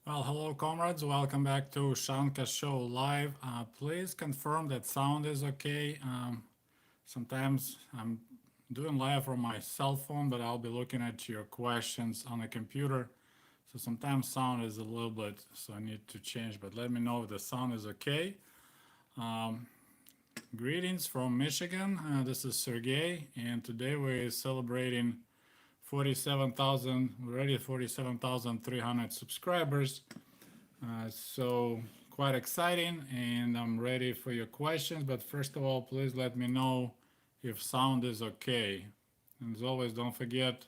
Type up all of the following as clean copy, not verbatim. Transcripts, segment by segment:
Well, hello, comrades. Welcome back to Ushanka Show live. Please confirm that sound is okay. Sometimes I'm doing live from my cell phone, but I'll be looking at your questions on the computer. So sometimes sound is a little bit, so I need to change, but let me know if the sound is okay. Um, Greetings from Michigan. This is Sergey, and today we're celebrating 47,000, already 47,300 subscribers. So quite exciting, and I'm ready for your questions. But first of all, please let me know if sound is okay. And as always, don't forget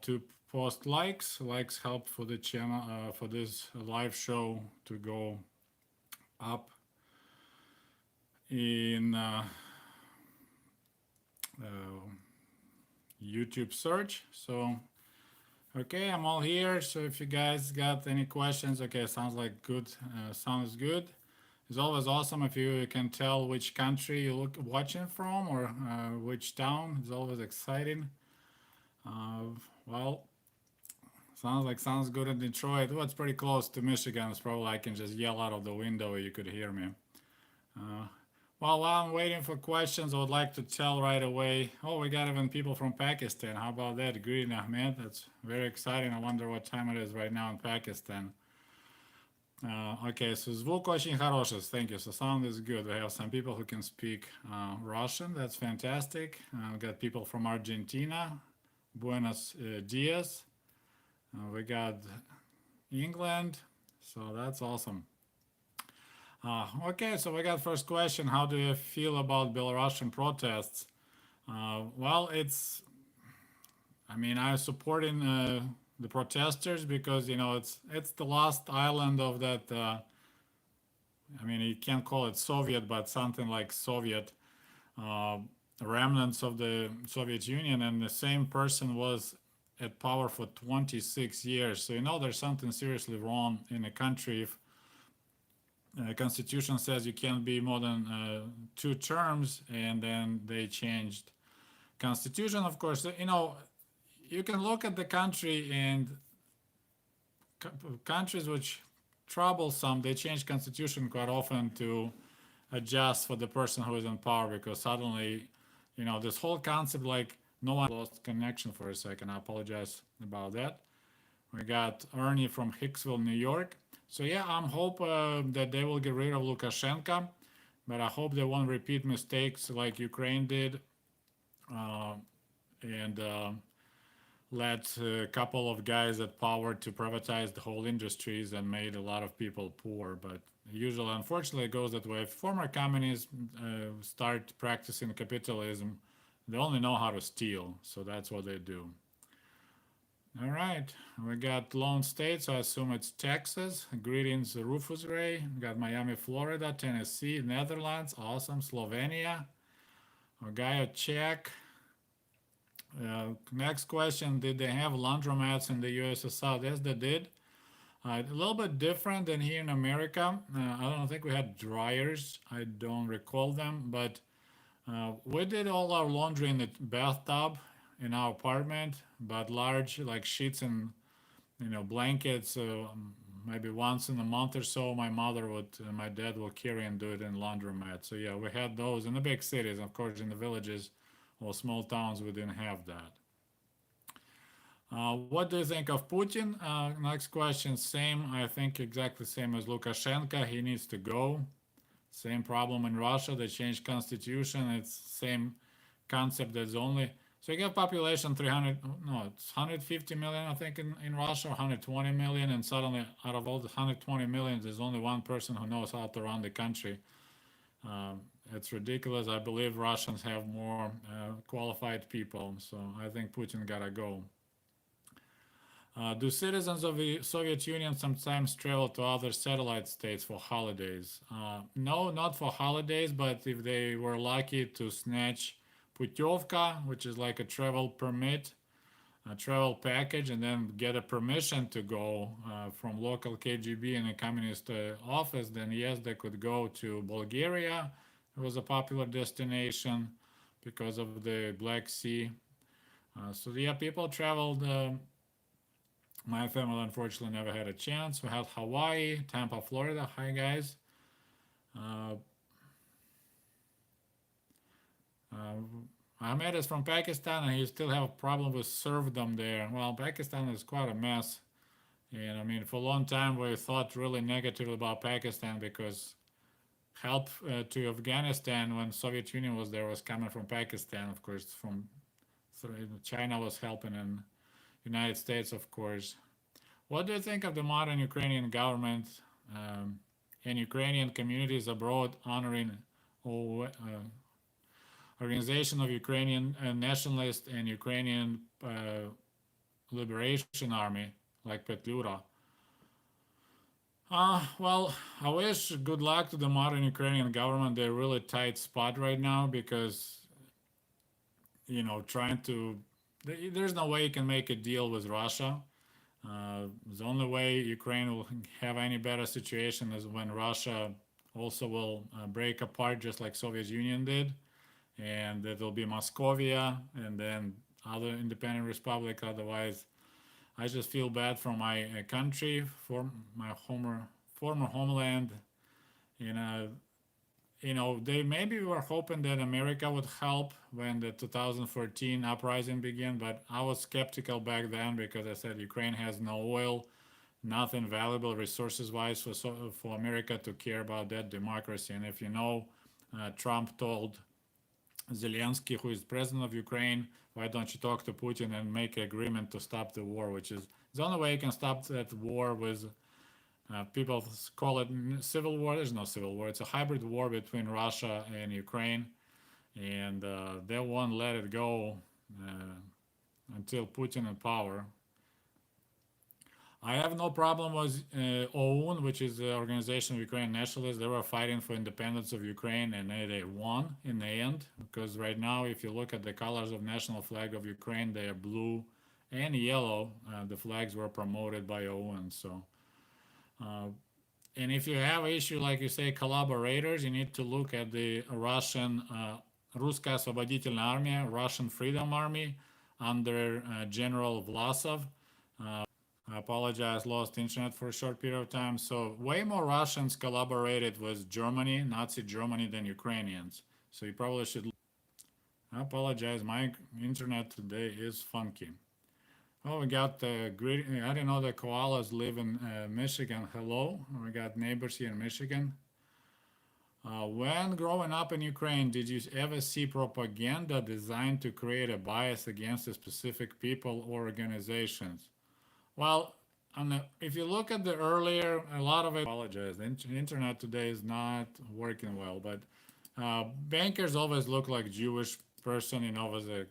to post likes. Likes help for the channel, for this live show to go up in uh, YouTube search. So okay, I'm all here. So if you guys got any questions, okay, sounds like good. Sounds good. It's always awesome if you can tell which country you look watching from or which town. It's always exciting. Uh, well, sounds good in Detroit. Well, it's pretty close to Michigan. It's probably I can just yell out of the window. You could hear me. Uh, well, while I'm waiting for questions, I would like to tell right away. Oh, we got even people from Pakistan. How about that? Greeting Ahmed. That's very exciting. I wonder what time it is right now in Pakistan. Okay, so звук очень хороший. Thank you. So sound is good. We have some people who can speak Russian. That's fantastic. We got people from Argentina. Buenos dias. We got England. So that's awesome. Okay, so we got first question. How do you feel about Belarusian protests? Well, I mean, I'm supporting the protesters because it's the last island of that. I mean, you can't call it Soviet, but something like Soviet uh, remnants of the Soviet Union, and the same person was at power for 26 years. So there's something seriously wrong in the country if constitution says you can't be more than 2 terms, and then they changed constitution. Of course, you can look at the country and countries which troublesome. They change constitution quite often to adjust for the person who is in power because suddenly, this whole concept like no one lost connection for a second. I apologize about that. We got Ernie from Hicksville, New York. So yeah, I'm hope that they will get rid of Lukashenko, but I hope they won't repeat mistakes like Ukraine did, uh, and let a couple of guys at power to privatize the whole industries and made a lot of people poor. But usually, unfortunately, it goes that way. If former communists start practicing capitalism, they only know how to steal, so that's what they do. All right, we got Lone State, so I assume it's Texas. Greetings, Rufus Ray. We got Miami, Florida, Tennessee, Netherlands, awesome. Slovenia, Gaia, Czech. Next question: did they have laundromats in the USSR? Yes, they did. A little bit different than here in America. I don't think we had dryers. I don't recall them, but we did all our laundry in the bathtub in our apartment, but large like sheets and blankets. Maybe once in a month or so, my mother would, and my dad will carry and do it in laundromat. So yeah, we had those in the big cities. Of course, in the villages or small towns, we didn't have that. What do you think of Putin? Next question. Same. I think exactly same as Lukashenko. He needs to go. Same problem in Russia. They changed constitution. It's same concept. That's only so you get population 300. No, it's 150 million. I think in Russia, 120 million, and suddenly out of all the 120 million, there's only one person who knows how to run the country. It's ridiculous. I believe Russians have more qualified people, so I think Putin gotta go. Do citizens of the Soviet Union sometimes travel to other satellite states for holidays? No, not for holidays, but if they were lucky to snatch putyovka, which is like a travel permit, a travel package, and then get a permission to go from local KGB in a communist office, then yes, they could go to Bulgaria. It was a popular destination because of the Black Sea. So yeah, people traveled My family unfortunately never had a chance. We had Hawaii, Tampa, Florida. Hi guys. Uh, Ahmed is from Pakistan and he still have a problem with serfdom there. Well, Pakistan is quite a mess. And I mean, for a long time we thought really negative about Pakistan because help to Afghanistan when Soviet Union was there was coming from Pakistan, of course, from China was helping and United States, of course. What do you think of the modern Ukrainian government um, and Ukrainian communities abroad honoring Organization of Ukrainian Nationalist and Ukrainian Liberation Army, like Petliura? Well, I wish good luck to the modern Ukrainian government. They're really tight spot right now because, trying to, there's no way you can make a deal with Russia. The only way Ukraine will have any better situation is when Russia also will break apart, just like Soviet Union did, and it will be Moscovia and then other independent republic. Otherwise, I just feel bad for my country, for my former homeland. You know, they maybe were hoping that America would help when the 2014 uprising began, but I was skeptical back then because I said Ukraine has no oil, nothing valuable resources wise for America to care about that democracy. And if Trump told Zelensky, who is president of Ukraine, why don't you talk to Putin and make an agreement to stop the war, which is the only way you can stop that war with people call it civil war. There's no civil war. It's a hybrid war between Russia and Ukraine, and they won't let it go uh, until Putin in power. I have no problem with OUN, which is the Organization of Ukrainian Nationalists. They were fighting for independence of Ukraine, and they won in the end. Because right now, if you look at the colors of national flag of Ukraine, they are blue and yellow. The flags were promoted by OUN. So, uh, and if you have issue, like you say, collaborators, you need to look at the Russian Ruskaya Освободительная Army, Russian Freedom Army, under General Vlasov. I apologize, lost internet for a short period of time. So way more Russians collaborated with Germany, Nazi Germany, than Ukrainians. So you probably should. I apologize, my internet today is funky. Oh, we got the great. I didn't know the koalas live in Michigan. Hello, we got neighbors here in Michigan. When growing up in Ukraine, did you ever see propaganda designed to create a bias against a specific people or organizations? Well, if you look at the earlier, a lot of it, I apologize, the internet today is not working well, but bankers always look like Jewish person, with a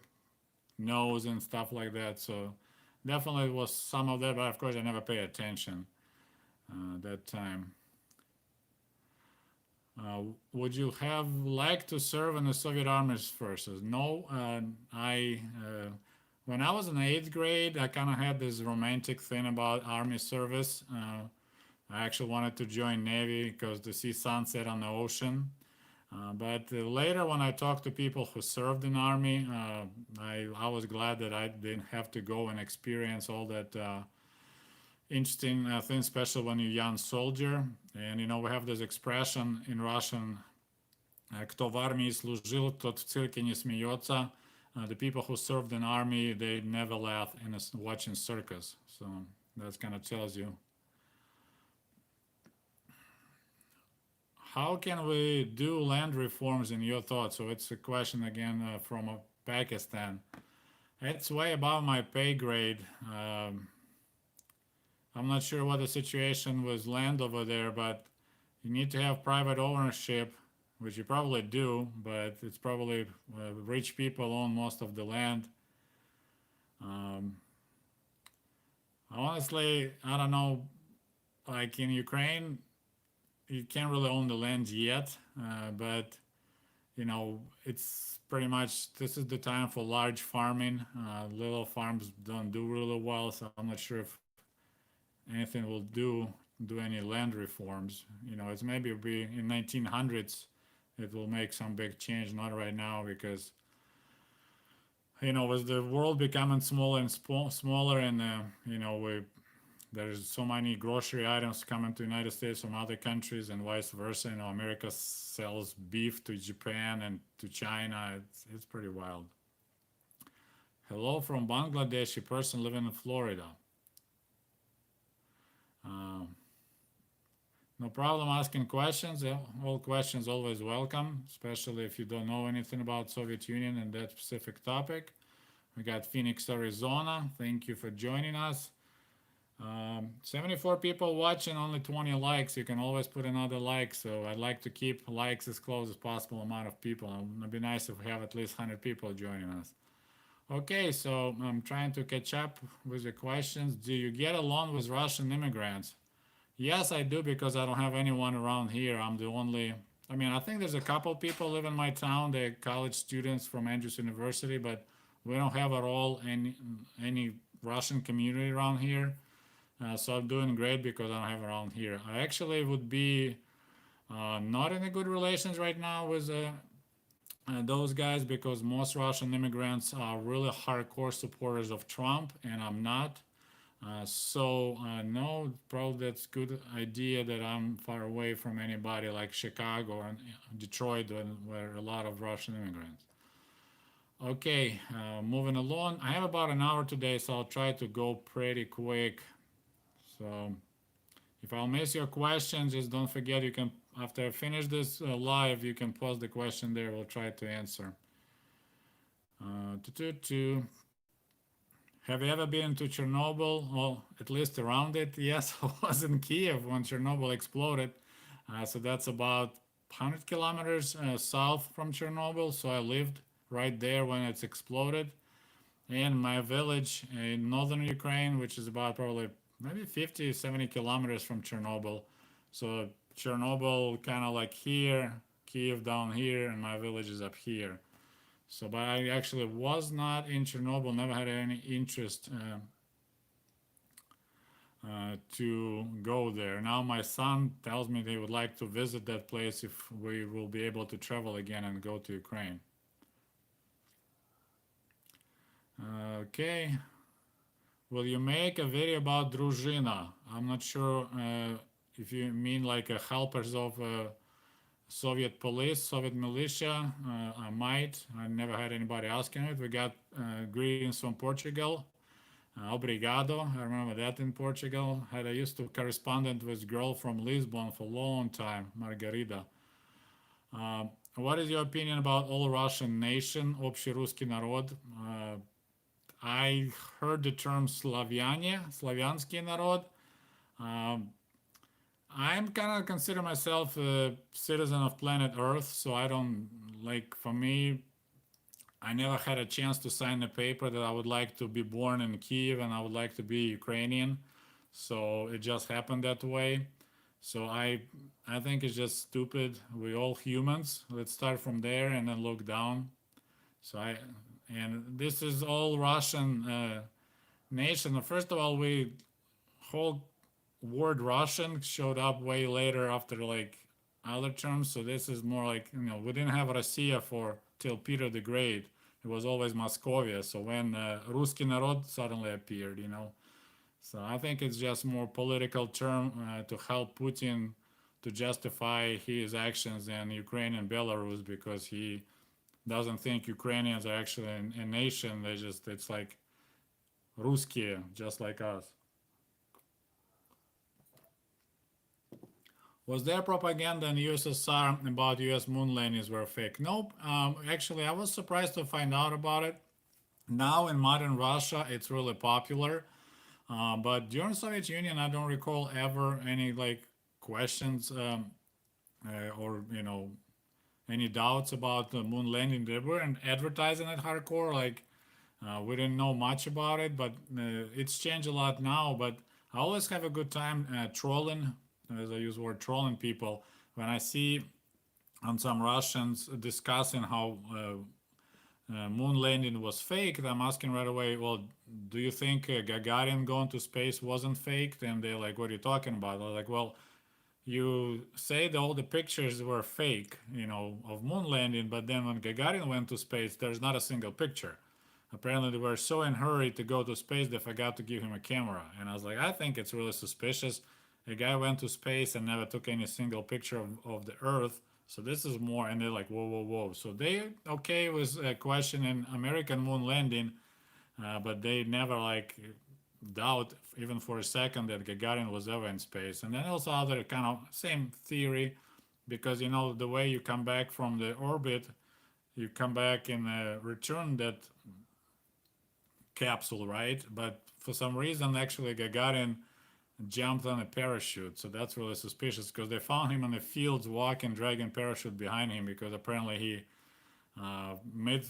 nose and stuff like that. So definitely was some of that, but of course I never pay attention that time. Would you have liked to serve in the Soviet armies forces? No, I when I was in eighth grade, I kind of had this romantic thing about army service. I actually wanted to join Navy because to see sunset on the ocean. But later, when I talked to people who served in Army, I was glad that I didn't have to go and experience all that interesting thing, especially when you're a young soldier. And we have this expression in Russian: "Кто в армии служил, тот в цирке не смеется." The people who served in army, they never laugh in watching circus. So that kind of tells you. How can we do land reforms in your thoughts? So it's a question again from Pakistan. It's way above my pay grade. I'm not sure what the situation with land over there, but you need to have private ownership, which you probably do, but it's probably rich people own most of the land. Um, Honestly, I don't know. Like in Ukraine, you can't really own the land yet, but it's pretty much this is the time for large farming. Little farms don't do really well, so I'm not sure if anything will do any land reforms. It's maybe it'll be in 1900s. It will make some big change, not right now, because with the world becoming smaller and smaller, and we there's so many grocery items coming to United States from other countries and vice versa. You know, America sells beef to Japan and to China. It's pretty wild. Hello from Bangladeshi person living in Florida. Um, no problem asking questions. All questions always welcome, especially if you don't know anything about Soviet Union and that specific topic. We got Phoenix, Arizona. Thank you for joining us. 74 people watching, only 20 likes. You can always put another like. So I'd like to keep likes as close as possible amount of people. It'd be nice if we have at least 100 people joining us. Okay, so I'm trying to catch up with the questions. Do you get along with Russian immigrants? Yes, I do, because I don't have anyone around here. I'm the only. I mean, I think there's a couple people live in my town. They're college students from Andrews University, but we don't have at all any Russian community around here. So I'm doing great because I don't have around here. I actually would be not in a good relations right now with those guys, because most Russian immigrants are really hardcore supporters of Trump, and I'm not. No, probably that's a good idea that I'm far away from anybody like Chicago and Detroit, where a lot of Russian immigrants. Okay, moving along. I have about an hour today, so I'll try to go pretty quick. So if I'll miss your question, just don't forget, you can, after I finish this live, you can post the question there. We'll try to answer. Have you ever been to Chernobyl? Well, at least around it. Yes, I was in Kiev when Chernobyl exploded. So that's about 100 kilometers south from Chernobyl. So I lived right there when it's exploded. And my village in northern Ukraine, which is about probably maybe 50, 70 kilometers from Chernobyl. So Chernobyl kind of like here, Kiev down here, and my village is up here. So, but I actually was not in Chernobyl, never had any interest to go there. Now my son tells me they would like to visit that place if we will be able to travel again and go to Ukraine. Okay. Will you make a video about Druzhina? I'm not sure if you mean like helpers of Soviet police, Soviet militia. I might. I never had anybody asking it. We got greetings from Portugal. Obrigado. I remember that in Portugal. I used to correspondent with a girl from Lisbon for a long time, Margarita. What is your opinion about all Russian nation, общий русский народ? I heard the term Slavyanie, Slaviansky народ. I'm kind of consider myself a citizen of planet Earth, so I don't like, for me, I never had a chance to sign a paper that I would like to be born in Kiev and I would like to be Ukrainian. So it just happened that way. So I think it's just stupid. We're all humans. Let's start from there and then look down. And this is all Russian nation. First of all, we whole word Russian showed up way later after like other terms. So this is more like, we didn't have Russia till Peter the Great. It was always Moscovia. So when Ruski Narod suddenly appeared, So I think it's just more political term to help Putin to justify his actions in Ukraine and Belarus, because he doesn't think Ukrainians are actually a nation. It's like Ruski, just like us. Was there propaganda in USSR about US moon landings were fake? Nope. Actually, I was surprised to find out about it. Now in modern Russia, it's really popular. But during Soviet Union, I don't recall ever any like questions or any doubts about the moon landing. They weren't advertising it hardcore. Like we didn't know much about it, but it's changed a lot now. But I always have a good time trolling, as I use the word trolling people, when I see on some Russians discussing how moon landing was faked. I'm asking right away, well, do you think Gagarin going to space wasn't faked? And they're like, what are you talking about? I was like, well, you say that all the pictures were fake, of moon landing, but then when Gagarin went to space, there's not a single picture. apparently they were so in hurry to go to space they forgot to give him a camera. And I was like, I think it's really suspicious. A guy went to space and never took any single picture of the Earth. So this is more, and they're like, whoa, whoa, whoa. So they okay with questioning American moon landing, but they never like doubt even for a second that Gagarin was ever in space. And then also other kind of same theory, because you know the way you come back from the orbit, you come back and return that capsule, right? But for some reason, actually, Gagarin jumped on a parachute, so that's really suspicious because they found him in the fields walking, dragging parachute behind him because apparently he made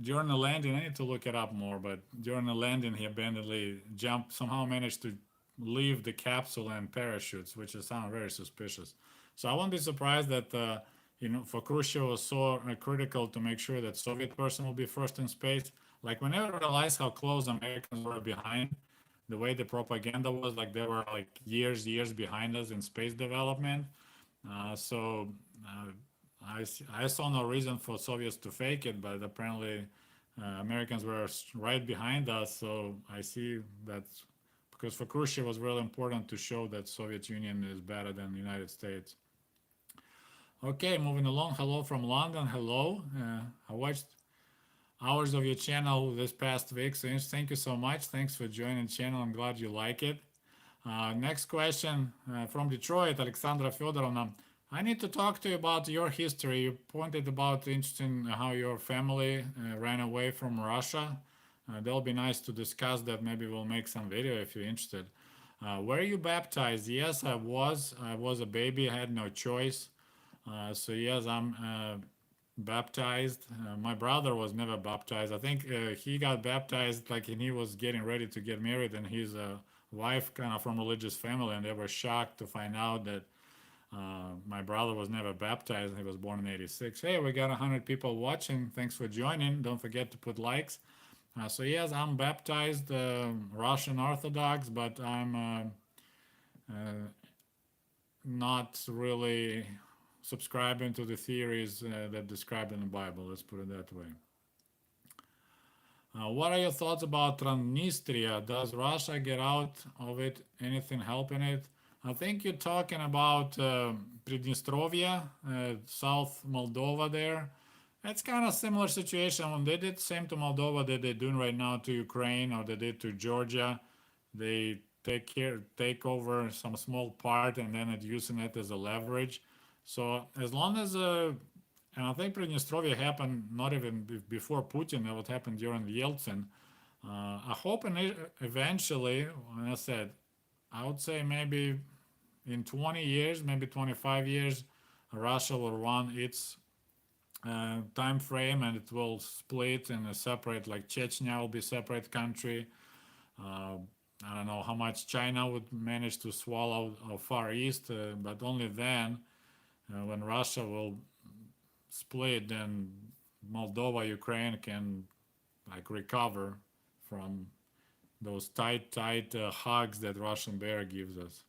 during the landing. I need to look it up more, but during the landing, he abandonedly jumped, somehow managed to leave the capsule and parachutes, which is sound very suspicious. So I won't be surprised that for Khrushchev was so critical to make sure that Soviet person will be first in space. Like we never realized how close Americans were behind. The way the propaganda was, like they were like years behind us in space development. So I saw no reason for Soviets to fake it, but apparently Americans were right behind us. So I see that because for Khrushchev it was really important to show that Soviet Union is better than the United States. Okay, moving along. Hello from London. Hello. I watched hours of your channel this past week, so thank you so much. Thanks for joining the channel. I'm glad you like it. Next question from Detroit, Alexandra Fedorovna. I need to talk to you about your history. You pointed about interesting how your family ran away from Russia. That'll be nice to discuss that. Maybe we'll make some video if you're interested. Were you baptized? Yes, I was. I was a baby. I had no choice. So yes, I'm baptized. My brother was never baptized. I think he got baptized like and he was getting ready to get married, and his wife kind of from religious family, and they were shocked to find out that my brother was never baptized. He was born in '86. Hey, we got 100 people watching. Thanks for joining. Don't forget to put likes. So yes, I'm baptized Russian Orthodox, but I'm not really subscribing to the theories that described in the Bible. Let's put it that way. What are your thoughts about Transnistria? Does Russia get out of it? Anything helping it? I think you're talking about Pridnestrovia, South Moldova there. It's kind of similar situation. When they did the same to Moldova that they're doing right now to Ukraine, or they did to Georgia, they take over some small part and then using it as a leverage. So as long as and I think Pridnestrovia happened not even before Putin, it would happen during Yeltsin. I hope eventually, when I said, I would say maybe in 20 years, maybe 25 years, Russia will run its time frame, and it will split in a separate, like Chechnya will be a separate country. I don't know how much China would manage to swallow Far East, but only then, when Russia will split, then Moldova, Ukraine can like recover from those tight hugs that Russian bear gives us.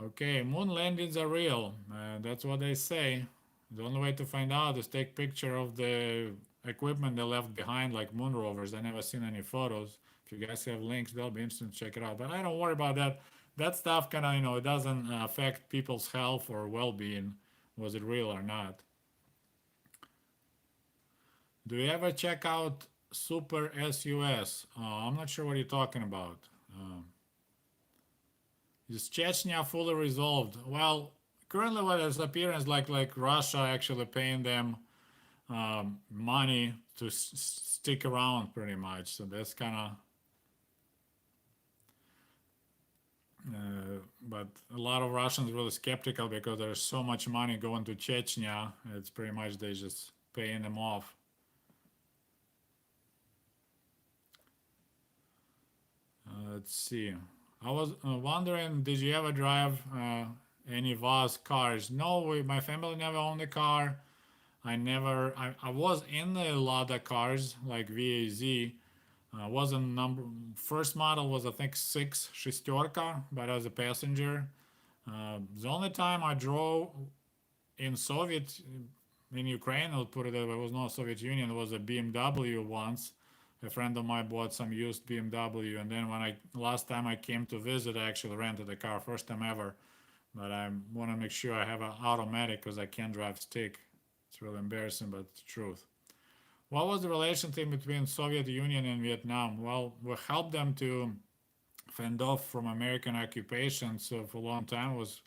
Okay, moon landings are real. That's what they say. The only way to find out is take picture of the equipment they left behind, like moon rovers. I never seen any photos. If you guys have links, that'll be interesting to check it out. But I don't worry about that. That stuff kind of, it doesn't affect people's health or well-being. Was it real or not? Do you ever check out Super SUS? I'm not sure what you're talking about. Is Chechnya fully resolved? Well, currently what is appearing is like Russia actually paying them money to stick around pretty much. So that's kind of but a lot of Russians really skeptical because there's so much money going to Chechnya. It's pretty much they just paying them off. Let's see. I was wondering, did you ever drive any VAZ cars? No, my family never owned a car. I was in a lot of cars like VAZ. Wasn't first model was I think 6 Шестерка, but as a passenger. The only time I drove in Soviet in Ukraine, I'll put it that way, it was not Soviet Union, it was a BMW once. A friend of mine bought some used BMW, and then when last time I came to visit, I actually rented a car, first time ever. But I want to make sure I have an automatic because I can't drive stick. It's really embarrassing, but it's the truth. What was the relationship between Soviet Union and Vietnam? Well, we helped them to fend off from American occupation, so for a long time it was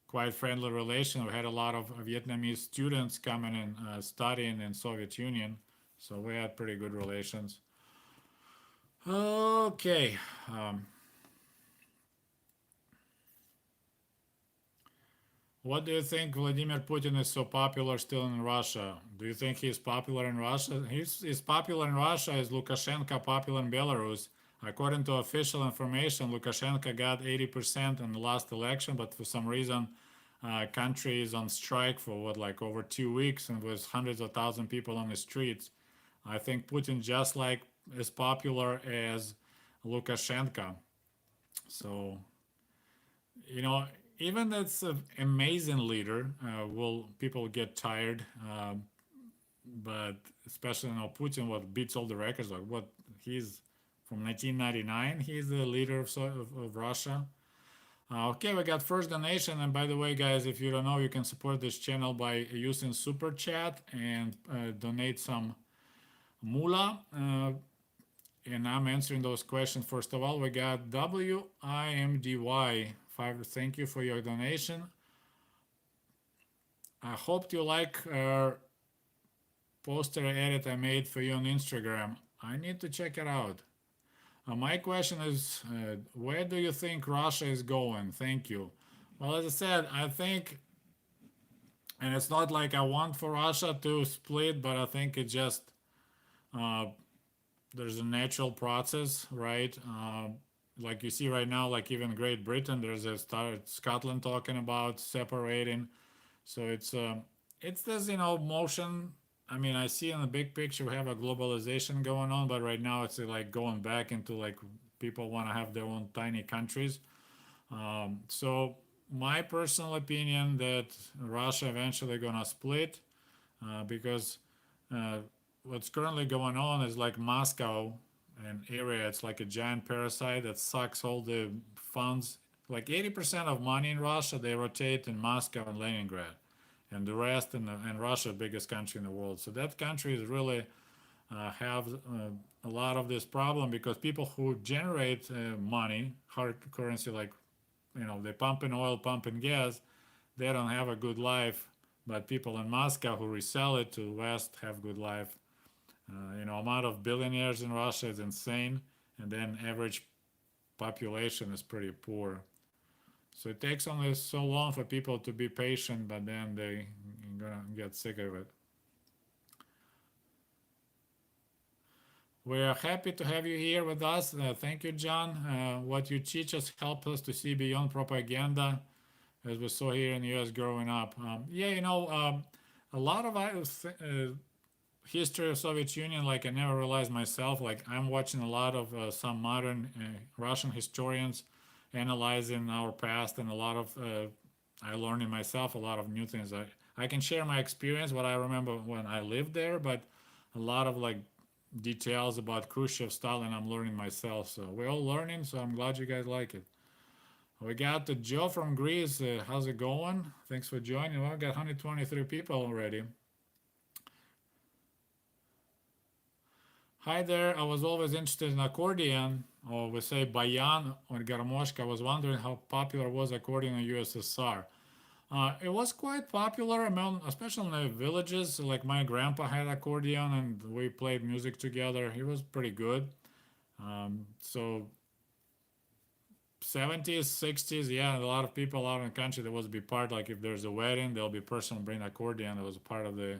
quite friendly relation. We had a lot of Vietnamese students coming and studying in Soviet Union, so we had pretty good relations. Okay. What do you think Vladimir Putin is so popular still in Russia? Do you think he's popular in Russia? He's popular in Russia. Is Lukashenko popular in Belarus? According to official information, Lukashenko got 80% in the last election, but for some reason, country is on strike for what, like over 2 weeks, and with hundreds of thousands of people on the streets. I think Putin just like as popular as Lukashenko. So, you know, even that's an amazing leader, will people get tired? But especially Putin, what beats all the records, like what he's from 1999, he's the leader of Russia. Okay, we got first donation, and by the way, guys, if you don't know, you can support this channel by using super chat and donate some moolah. And I'm answering those questions. First of all, we got WIMDY. Thank you for your donation. I hope you like our poster edit I made for you on Instagram. I need to check it out. My question is, where do you think Russia is going? Thank you. Well, as I said, I think, and it's not like I want for Russia to split, but I think it just, there's a natural process, right? Like you see right now, like even Great Britain, there's a Scotland talking about separating. So it's this, motion. I mean, I see in the big picture we have a globalization going on, but right now it's like going back into like people want to have their own tiny countries. So my personal opinion that Russia eventually gonna split, because what's currently going on is like Moscow an area, it's like a giant parasite that sucks all the funds. Like 80% of money in Russia, they rotate in Moscow and Leningrad, and the rest in Russia, biggest country in the world. So that country is really have a lot of this problem because people who generate money, hard currency, like they pump in oil, pump in gas, they don't have a good life. But people in Moscow who resell it to West have good life. Amount of billionaires in Russia is insane, and then average population is pretty poor. So it takes only so long for people to be patient, but then they gonna get sick of it. We're happy to have you here with us. Thank you, John. What you teach us helps us to see beyond propaganda, as we saw here in the U.S. growing up. A lot of history of Soviet Union, like I never realized myself. Like I'm watching a lot of some modern Russian historians analyzing our past, and a lot of I learning myself a lot of new things. I can share my experience, what I remember when I lived there, but a lot of like details about Khrushchev, Stalin, I'm learning myself. So we're all learning. So I'm glad you guys like it. We got Joe from Greece. How's it going? Thanks for joining. Well, we got 123 people already. Hi there, I was always interested in accordion, or we say bayan or garmoshka. I was wondering how popular was accordion in USSR. It was quite popular, especially in the villages. Like my grandpa had accordion and we played music together. He was pretty good. So 70s, 60s, yeah, a lot of people out in the country, there was be part, like if there's a wedding, there'll be a person bring accordion. That was a part of the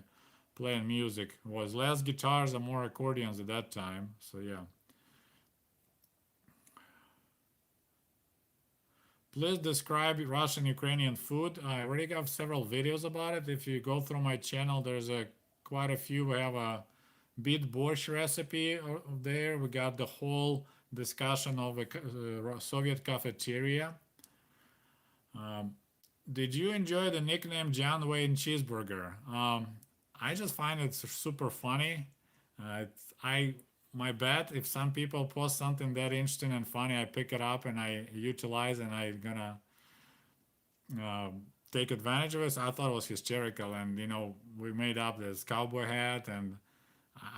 playing music. It was less guitars and more accordions at that time. So yeah. Please describe Russian Ukrainian food. I already have several videos about it. If you go through my channel, there's quite a few. We have a beet borscht recipe there. We got the whole discussion of a Soviet cafeteria. Did you enjoy the nickname John Wayne Cheeseburger? I just find it super funny. I my bet if some people post something that interesting and funny, I pick it up and I utilize and I gonna uh, take advantage of it. So I thought it was hysterical, and we made up this cowboy hat, and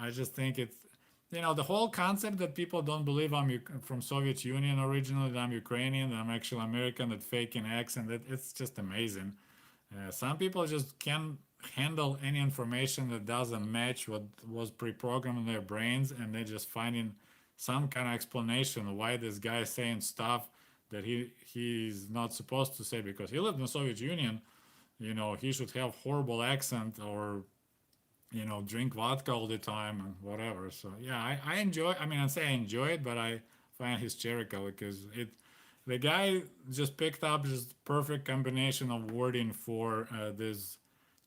I just think it's the whole concept that people don't believe I'm from Soviet Union originally, that I'm Ukrainian, that I'm actually American, that faking accent, that it's just amazing. Some people just can't handle any information that doesn't match what was pre-programmed in their brains, and they're just finding some kind of explanation why this guy is saying stuff that he's not supposed to say because he lived in the Soviet Union. He should have horrible accent or drink vodka all the time and whatever. So yeah, I enjoy. I mean, I say I enjoy it, but I find it hysterical because the guy just picked up just perfect combination of wording for this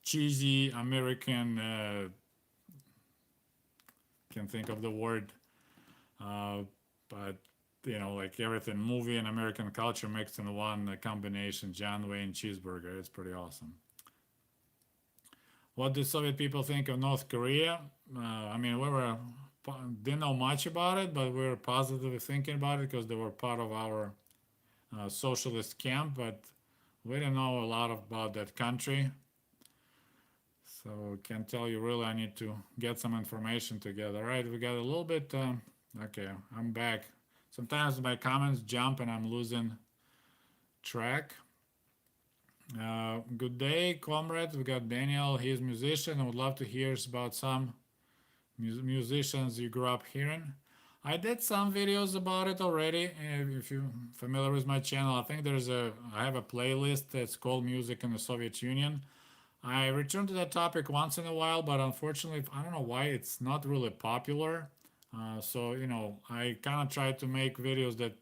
cheesy American. Can't think of the word, but like everything movie and American culture mixed in one combination. John Wayne cheeseburger. It's pretty awesome. What did Soviet people think of North Korea? I mean, we were didn't know much about it, but we were positively thinking about it because they were part of our socialist camp. But we didn't know a lot about that country, so can't tell you really. I need to get some information together. All right, we got a little bit. Okay, I'm back. Sometimes my comments jump and I'm losing track. Good day, comrades. We got Daniel. He's a musician. I would love to hear about some musicians you grew up hearing. I did some videos about it already. If you're familiar with my channel, I think I have a playlist that's called Music in the Soviet Union. I return to that topic once in a while, but unfortunately, I don't know why it's not really popular. So, I kind of try to make videos that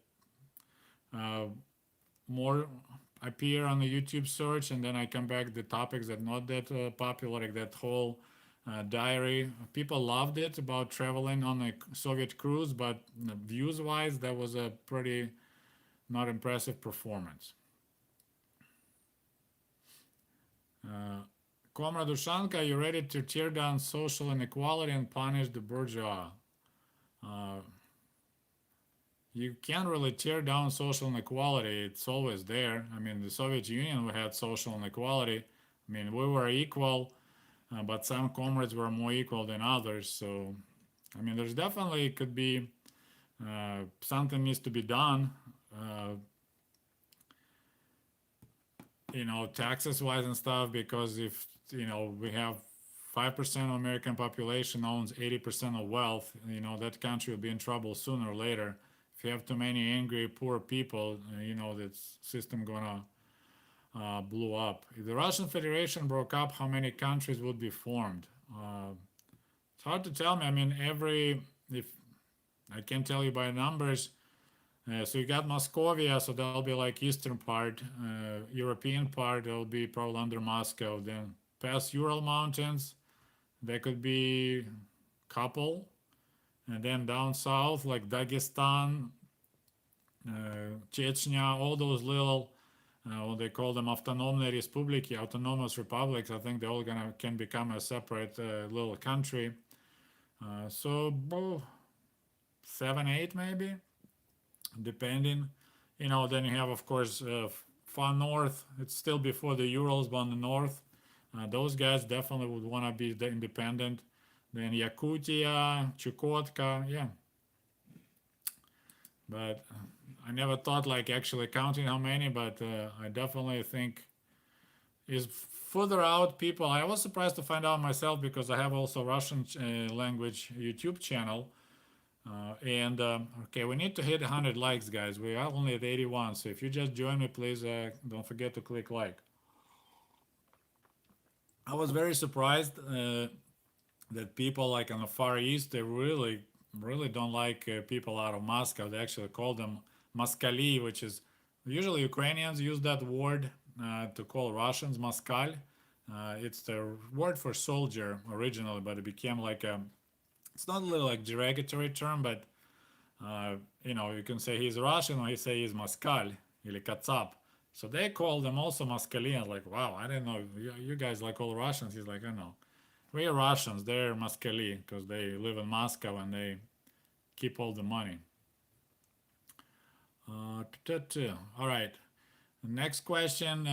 uh, more appear on the YouTube search, and then I come back to the topics that not that popular, like that whole diary. People loved it about traveling on a Soviet cruise, but views wise, that was a pretty not impressive performance. Comrade Ushanka, are you ready to tear down social inequality and punish the bourgeois? Uh, you can't really tear down social inequality. It's always there. I mean, the Soviet Union, we had social inequality. I mean, we were equal, but some comrades were more equal than others. So, I mean, there's definitely could be something needs to be done. Uh, Taxes wise and stuff, because if we have 5% of American population owns 80% of wealth, that country will be in trouble sooner or later. If you have too many angry, poor people, that system gonna blow up. If the Russian Federation broke up, how many countries would be formed? It's hard to tell me. I mean, if I can tell you by numbers. So you got Moscovia, so that'll be like eastern part, European part. That'll be probably under Moscow. Then past Ural Mountains, there could be couple, and then down south like Dagestan, Chechnya, all those little, what they call them, autonomные республики, autonomous republics. I think they all can become a separate little country. So 7, 8 maybe, depending. Then you have of course far north. It's still before the Urals, but on the north, those guys definitely would want to be independent. Then Yakutia, Chukotka, yeah. But I never thought like actually counting how many, but I definitely think is further out people. I was surprised to find out myself because I have also Russian language YouTube channel. And okay, we need to hit 100 likes, guys. We are only at 81, so if you just join me, please don't forget to click like. I was very surprised that people like on the Far East, they really, really don't like people out of Moscow. They actually call them Moskali, which is usually Ukrainians use that word to call Russians Moskal. It's the word for soldier originally, but it became like it's not a little like derogatory term, but you can say he's Russian or you say he's Moskal, или Katsap. So they call them also Moskali. I was like, wow, I didn't know you guys like all Russians. He's like, I know. We are Russians. They're Moskali because they live in Moscow and they keep all the money. All right. Next question.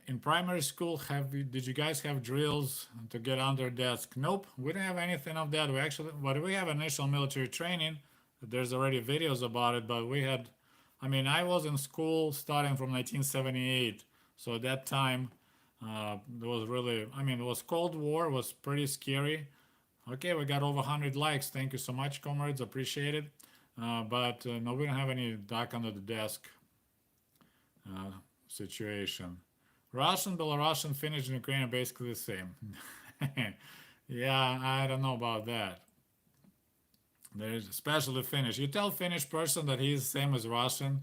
In primary school, did you guys have drills to get under desk? Nope, we didn't have anything of that. But we have initial military training. There's already videos about it, but we had, I mean, I was in school starting from 1978. So at that time, there was really, I mean, it was Cold War, it was pretty scary. Okay, we got over 100 likes. Thank you so much, comrades. Appreciate it. But no, we don't have any duck under the desk uh, situation. Russian, Belarusian, Finnish, and Ukrainian are basically the same. Yeah, I don't know about that. There's especially Finnish. You tell Finnish person that he's the same as Russian.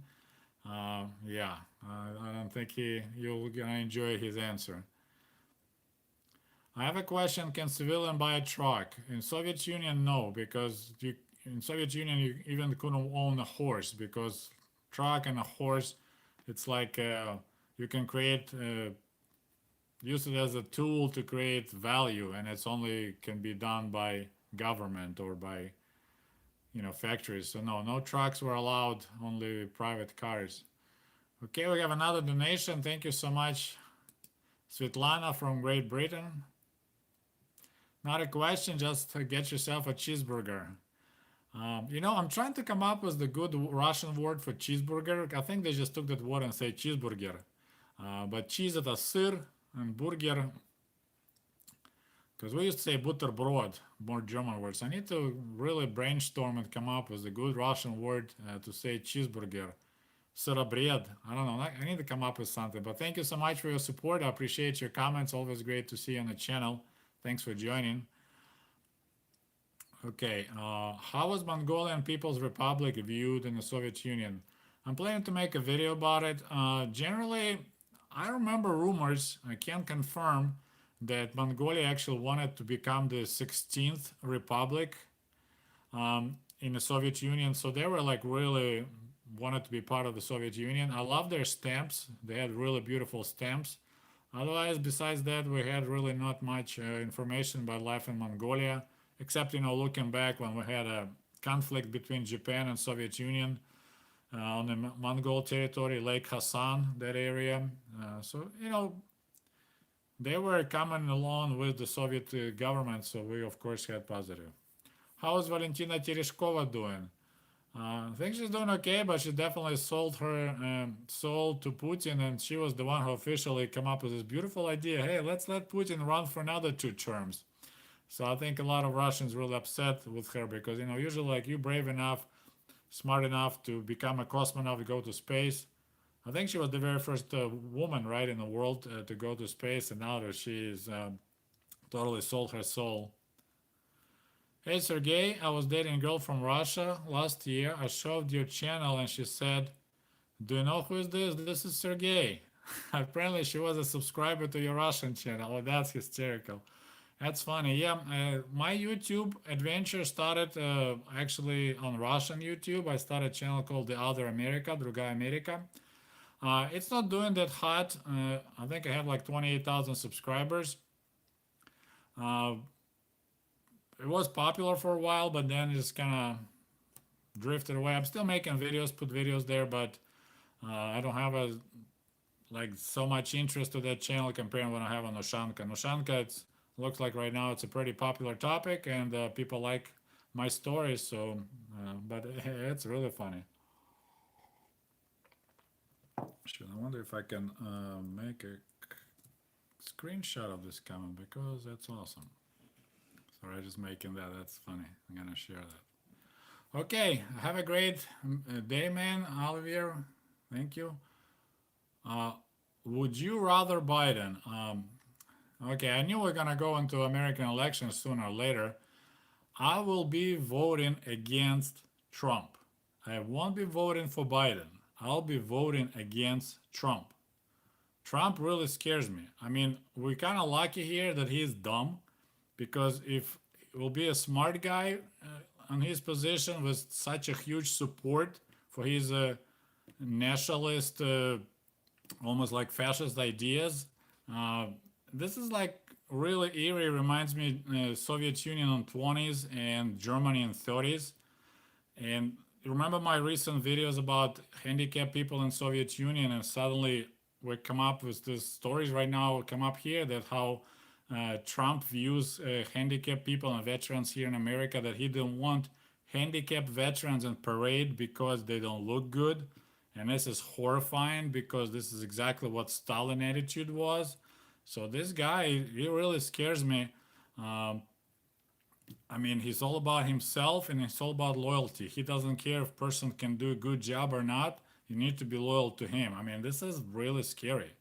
Yeah, I don't think you're gonna enjoy his answer. I have a question. Can civilian buy a truck? In Soviet Union, no, because in Soviet Union you even couldn't own a horse because truck and a horse, it's like you can create use it as a tool to create value, and it's only can be done by government or by factories. So no, no trucks were allowed, only private cars. Okay, we have another donation. Thank you so much, Svetlana from Great Britain. Not a question, just get yourself a cheeseburger. I'm trying to come up with the good Russian word for cheeseburger. I think they just took that word and say cheeseburger. But cheese это сыр, and burger, because we used to say butterbrod, more German words. I need to really brainstorm and come up with a good Russian word to say cheeseburger. Сыробред. I don't know. I need to come up with something. But thank you so much for your support. I appreciate your comments. Always great to see you on the channel. Thanks for joining. Okay, how was Mongolian People's Republic viewed in the Soviet Union? I'm planning to make a video about it. Generally, I remember rumors, I can't confirm, that Mongolia actually wanted to become the 16th republic in the Soviet Union. So they were like really wanted to be part of the Soviet Union. I love their stamps. They had really beautiful stamps. Otherwise, besides that, we had really not much information about life in Mongolia, except, looking back when we had a conflict between Japan and Soviet Union on the Mongol territory, Lake Hassan, that area. So, they were coming along with the Soviet government, so we, of course, had positive. How is Valentina Tereshkova doing? I think she's doing okay, but she definitely sold her soul to Putin, and she was the one who officially came up with this beautiful idea. Hey, let's let Putin run for another 2 terms. So I think a lot of Russians really upset with her because, usually like you brave enough, smart enough to become a cosmonaut, to go to space. I think she was the very first woman, right, in the world to go to space, and now that she's totally sold her soul. Hey Sergey, I was dating a girl from Russia last year. I showed your channel and she said, do you know who is this? This is Sergey. Apparently she was a subscriber to your Russian channel. Oh, that's hysterical. That's funny. Yeah, my YouTube adventure started actually on Russian YouTube. I started a channel called The Other America, Другая America. It's not doing that hot. I think I have like 28,000 subscribers. It was popular for a while, but then it just kind of drifted away. I'm still making videos, put videos there, but I don't have so much interest to that channel compared to what I have on Ushanka. And Ushanka, it looks like right now it's a pretty popular topic, and people like my stories. So, but it's really funny. Shoot, I wonder if I can make a screenshot of this comment because that's awesome. Sorry, just making that. That's funny. I'm gonna share that. Okay, have a great day, man, Olivier. Thank you. Would you rather Biden? Okay, I knew we're gonna go into American elections sooner or later. I will be voting against Trump. I won't be voting for Biden. I'll be voting against Trump. Trump really scares me. I mean, we're kind of lucky here that he's dumb, because if it will be a smart guy on his position with such a huge support for his nationalist, almost like fascist ideas, this is like really eerie. Reminds me Soviet Union in 20s and Germany in 30s. And remember my recent videos about handicapped people in Soviet Union, and suddenly we come up with these stories right now come up here that how Trump views handicapped people and veterans here in America, that he didn't want handicapped veterans in parade because they don't look good. And this is horrifying because this is exactly what Stalin attitude was. So this guy, he really scares me. Um, I mean, he's all about himself and it's all about loyalty. He doesn't care if person can do a good job or not. You need to be loyal to him. I mean, this is really scary.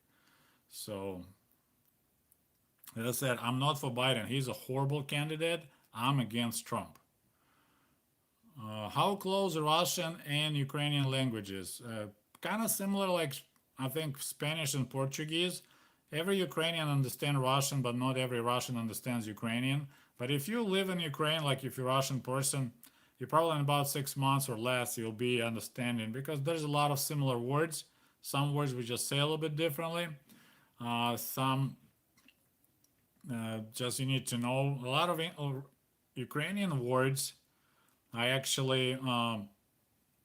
So, as I said, I'm not for Biden. He's a horrible candidate. I'm against Trump. How close are Russian and Ukrainian languages? Kind of similar, like I think Spanish and Portuguese. Every Ukrainian understands Russian, but not every Russian understands Ukrainian. But if you live in Ukraine, like if you're a Russian person, you probably in about 6 months or less you'll be understanding because there's a lot of similar words. Some words we just say a little bit differently. Some just you need to know a lot of Ukrainian words. I actually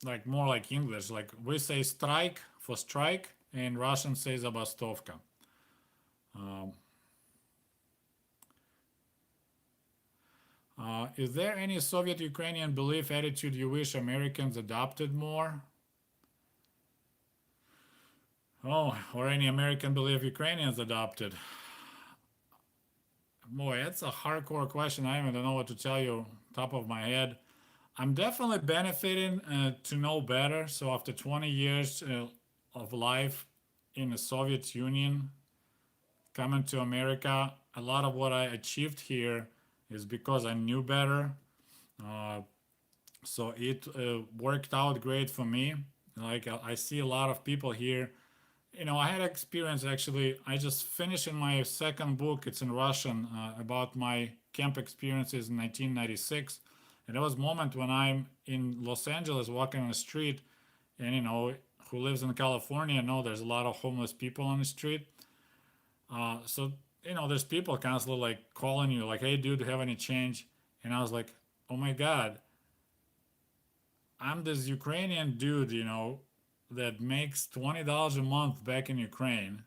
like more like English. Like we say strike for strike, and Russian says забастовка. Um, is there any Soviet Ukrainian belief attitude you wish Americans adopted more? Oh, or any American belief Ukrainians adopted? Boy, that's a hardcore question. I even don't know what to tell you top of my head. I'm definitely benefiting to know better. So after 20 years of life in the Soviet Union, coming to America, a lot of what I achieved here is because I knew better. Uh, so it worked out great for me. Like I see a lot of people here. You know, I had experience actually. I just finished in my second book. It's in Russian about my camp experiences in 1996. And there was a moment when I'm in Los Angeles walking on the street, and who lives in California know there's a lot of homeless people on the street. So there's people constantly like calling you, like, "Hey, dude, do you have any change?" And I was like, "Oh my God, I'm this Ukrainian dude, that makes $20 a month back in Ukraine.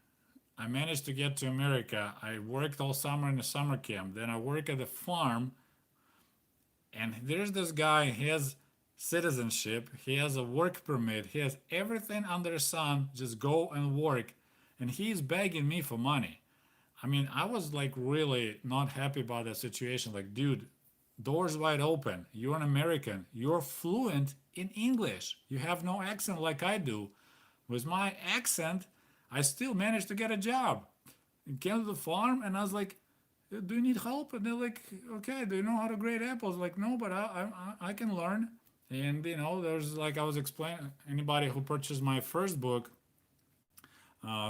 I managed to get to America. I worked all summer in a summer camp. Then I work at a farm, and there's this guy. He has citizenship. He has a work permit. He has everything under the sun. Just go and work, and he's begging me for money." I mean, I was like really not happy about that situation. Like, dude, doors wide open. You're an American. You're fluent in English. You have no accent like I do. With my accent, I still managed to get a job. I came to the farm and I was like, "Do you need help?" And they're like, "Okay, do you know how to grade apples?" Like, "No, but I can learn." And there's like I was explaining, anybody who purchased my first book,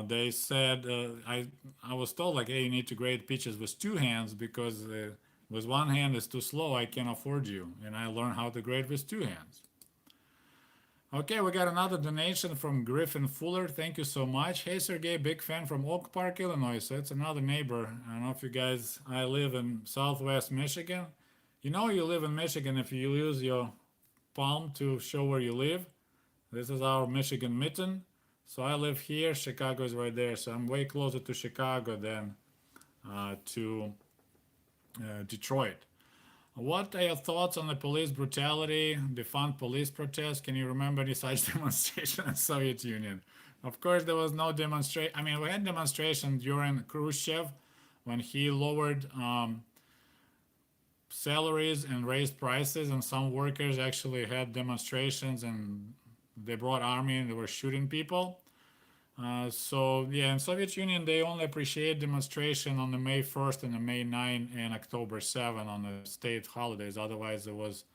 they said I was told like, "Hey, you need to grade peaches with two hands because with one hand is too slow. I can't afford you." And I learned how to grade with two hands. Okay, we got another donation from Griffin Fuller. Thank you so much. Hey, Sergey, big fan from Oak Park, Illinois. So it's another neighbor. I don't know if you guys. I live in Southwest Michigan. You live in Michigan if you use your palm to show where you live. This is our Michigan mitten. So I live here. Chicago is right there. So I'm way closer to Chicago than to Detroit. What are your thoughts on the police brutality, defund police protests? Can you remember any such demonstration in the Soviet Union? Of course, there was no demonstration. I mean, we had demonstration during Khrushchev when he lowered salaries and raised prices, and some workers actually had demonstrations and they brought army and they were shooting people. So yeah, in Soviet Union they only appreciate demonstration on the May 1st and the May 9 and October 7 on the state holidays. Otherwise, there was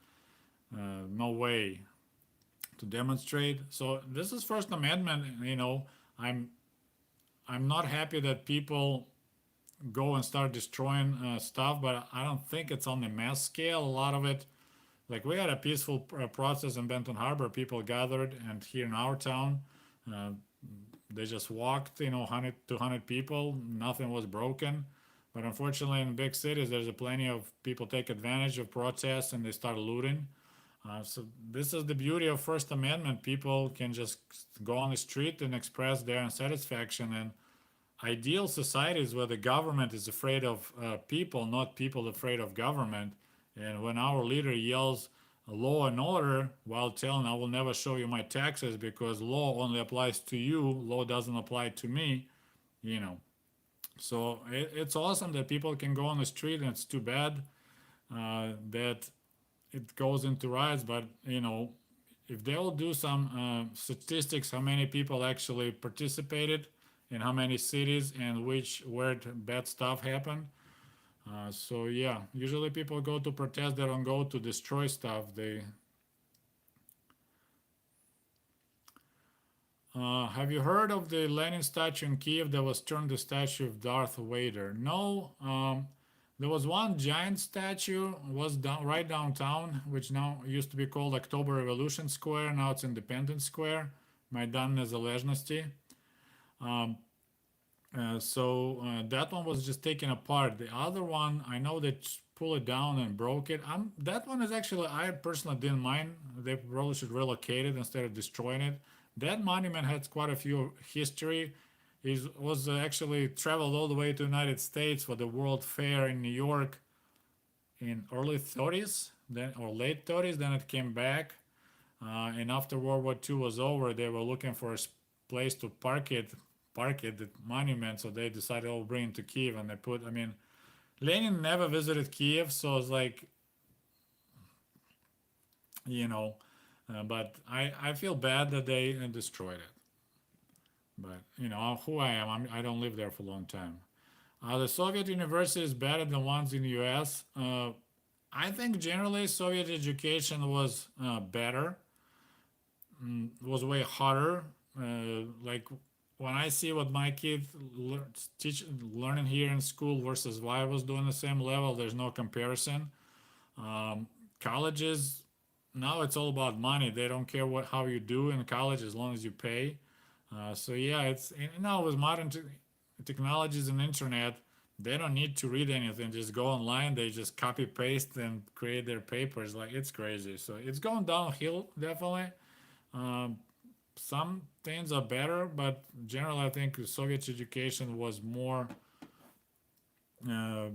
no way to demonstrate. So this is First Amendment. I'm I'm not happy that people go and start destroying stuff, but I don't think it's on the mass scale. A lot of it, like we had a peaceful process in Benton Harbor. People gathered, and here in our town, uh, they just walked, 100 200 people. Nothing was broken. But unfortunately, in big cities, there's a plenty of people take advantage of protests and they start looting. So this is the beauty of First Amendment. People can just go on the street and express their unsatisfaction. And ideal societies where the government is afraid of people, not people afraid of government. And when our leader yells law and order while telling, I will never show you my taxes because law only applies to you, law doesn't apply to me, you know. So it's awesome that people can go on the street, and it's too bad that it goes into riots. But if they'll do some statistics, how many people actually participated in how many cities and where bad stuff happened. So yeah, usually people go to protest. They don't go to destroy stuff. They Have you heard of the Lenin statue in Kiev that was turned the statue of Darth Vader? No. There was one giant statue was right downtown, which now used to be called October Revolution Square. Now it's Independence Square, Maidan Nezalezhnosti. Um, that one was just taken apart. The other one, I know they pull it down and broke it. That one is actually, I personally didn't mind. They probably should relocate it instead of destroying it. That monument has quite a few history. It was actually traveled all the way to the United States for the World Fair in New York in early 30s, then or late 30s. Then it came back, and after World War II was over, they were looking for a place to park it, the monument. So they decided, oh, bring it to Kiev, and they put. I mean, Lenin never visited Kiev, so it's like, you know, but I feel bad that they destroyed it. But who I am, I don't live there for a long time. The Soviet university is better than ones in the U.S. I think generally Soviet education was better, was way harder. Like when I see what my kids learning here in school versus what I was doing the same level, there's no comparison. Um, Colleges now it's all about money. They don't care how you do in college as long as you pay. So yeah, it's now with modern technologies and internet, they don't need to read anything. Just go online. They just copy paste and create their papers. Like it's crazy. So it's going downhill definitely. Um, some things are better, but generally, I think the Soviet education was more uh,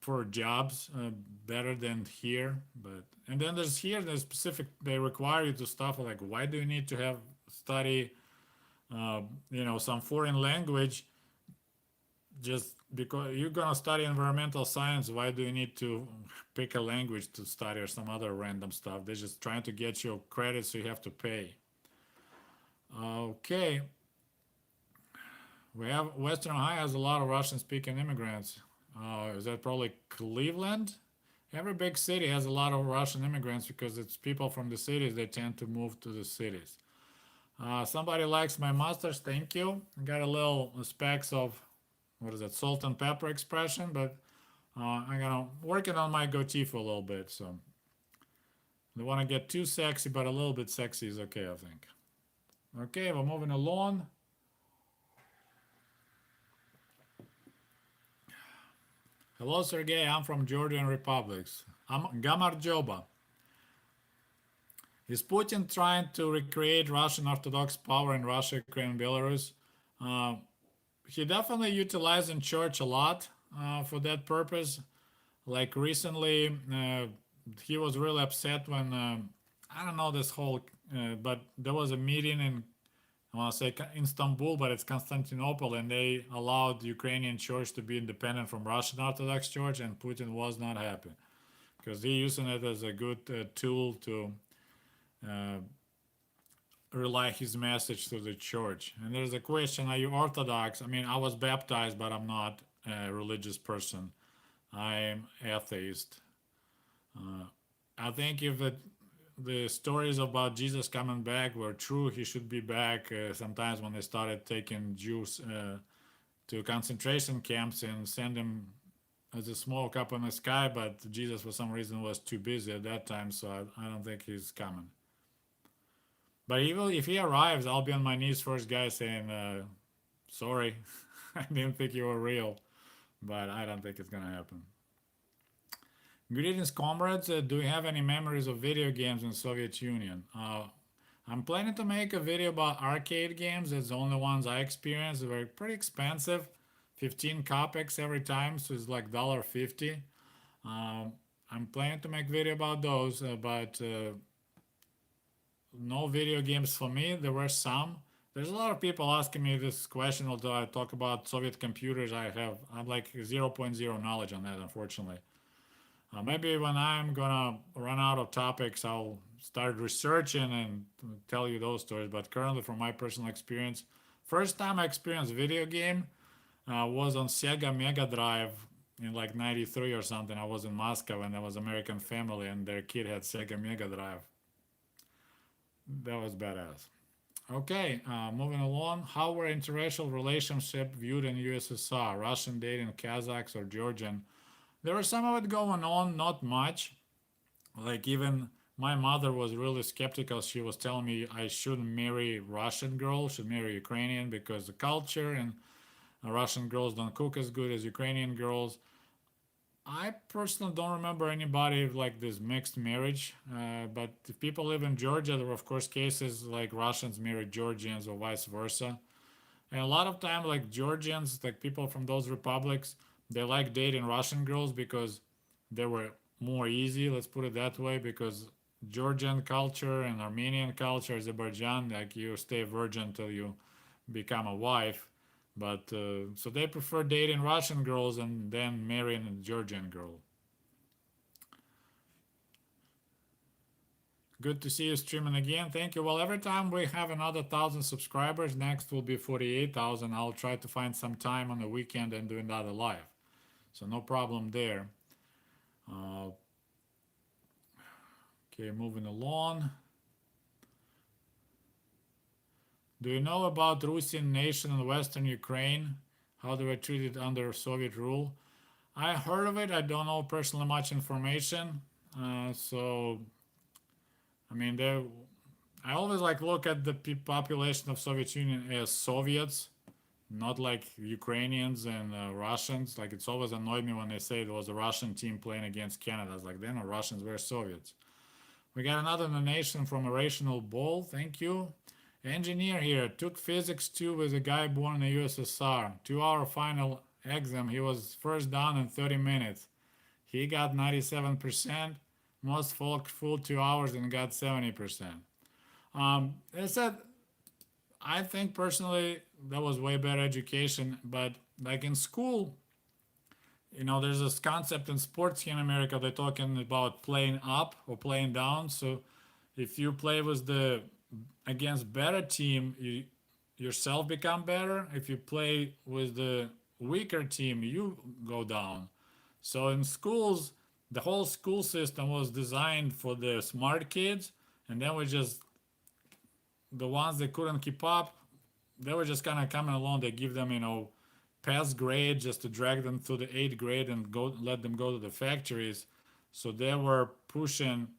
for jobs, better than here. But and then there's here the specific they require you to stuff like why do you need to have study some foreign language just because you're gonna study environmental science? Why do you need to pick a language to study or some other random stuff? They're just trying to get your credit, so you have to pay. Okay, we have Western Ohio has a lot of Russian-speaking immigrants. Is that probably Cleveland? Every big city has a lot of Russian immigrants because it's people from the cities. They tend to move to the cities. Somebody likes my mustard. Thank you. I got a little specks of what is that, salt and pepper expression, but I'm gonna working on my goatee for a little bit. So I don't want to get too sexy, but a little bit sexy is okay, I think. Okay, we're moving along. Hello, Sergey. I'm from Georgian Republics. I'm Gamar Joba. Is Putin trying to recreate Russian Orthodox power in Russia, Ukraine, and Belarus? Uh, he definitely utilizing church a lot for that purpose. Like recently, he was really upset when I don't know this whole, but there was a meeting in I want to say Istanbul, but it's Constantinople, and they allowed Ukrainian church to be independent from Russian Orthodox Church, and Putin was not happy because he using it as a good tool to uh, relay his message to the church. And there's a question: are you Orthodox? I mean, I was baptized, but I'm not a religious person. I'm atheist. Uh, I think if the stories about Jesus coming back were true, he should be back. Sometimes when they started taking Jews to concentration camps and send them as a smoke up in the sky, but Jesus for some reason was too busy at that time, so I don't think he's coming. But if he arrives, I'll be on my knees first, guy, saying, sorry, I didn't think you were real. but I don't think it's gonna happen. Greetings, comrades. Do you have any memories of video games in Soviet Union? I'm planning to make a video about arcade games. It's the only ones I experienced. They were pretty expensive, 15 kopecks every time, so it's like $1.50. Um, I'm planning to make video about those, but no video games for me. There were some. There's a lot of people asking me this question. Although I talk about Soviet computers, I'm like zero point 0.0 knowledge on that, unfortunately. Maybe when I'm gonna run out of topics, I'll start researching and tell you those stories. But currently, from my personal experience, first time I experienced video game was on Sega Mega Drive in like '93 or something. I was in Moscow and there was American family and their kid had Sega Mega Drive. That was badass. Okay, moving along. How were interracial relationships viewed in USSR? Russian dating Kazakhs or Georgian? There was some of it going on, not much. Like even my mother was really skeptical. She was telling me I shouldn't marry Russian girls, should marry Ukrainian because the culture and Russian girls don't cook as good as Ukrainian girls. I personally don't remember anybody like this mixed marriage, but if people live in Georgia, there were of course cases like Russians married Georgians or vice versa. And a lot of time, like Georgians, like people from those republics, they like dating Russian girls because they were more easy. Let's put it that way, because Georgian culture and Armenian culture, Azerbaijan, like you stay virgin till you become a wife. But so they prefer dating Russian girls and then marrying a Georgian girl. Good to see you streaming again. Thank you. Well, every time we have another 1,000 subscribers, next will be 48,000. I'll try to find some time on the weekend and do another live. So no problem there. Uh, okay, moving along. Do you know about the Russian nation in western Ukraine? How they were treated under Soviet rule? I heard of it. I don't know personally much information. So, I mean, I always like look at the population of Soviet Union as Soviets, not like Ukrainians and Russians. Like it's always annoyed me when they say there was a Russian team playing against Canada. I was like, they're not Russians, we're Soviets. We got another donation from a rational bowl. Thank you. Engineer here took physics 2 with a guy born in the USSR. 2-hour final exam. He was first down in 30 minutes. He got 97%. Most folk fooled 2 hours and got 70%. I said, I think personally that was way better education, but like in school, there's this concept in sports here in America. They're talking about playing up or playing down. So if you play with the against better team, you yourself become better. If you play with the weaker team, you go down. So in schools, the whole school system was designed for the smart kids, and then we just the ones that couldn't keep up, they were just kind of coming along. They give them, pass grade just to drag them through the eighth grade and go let them go to the factories. So they were pushing,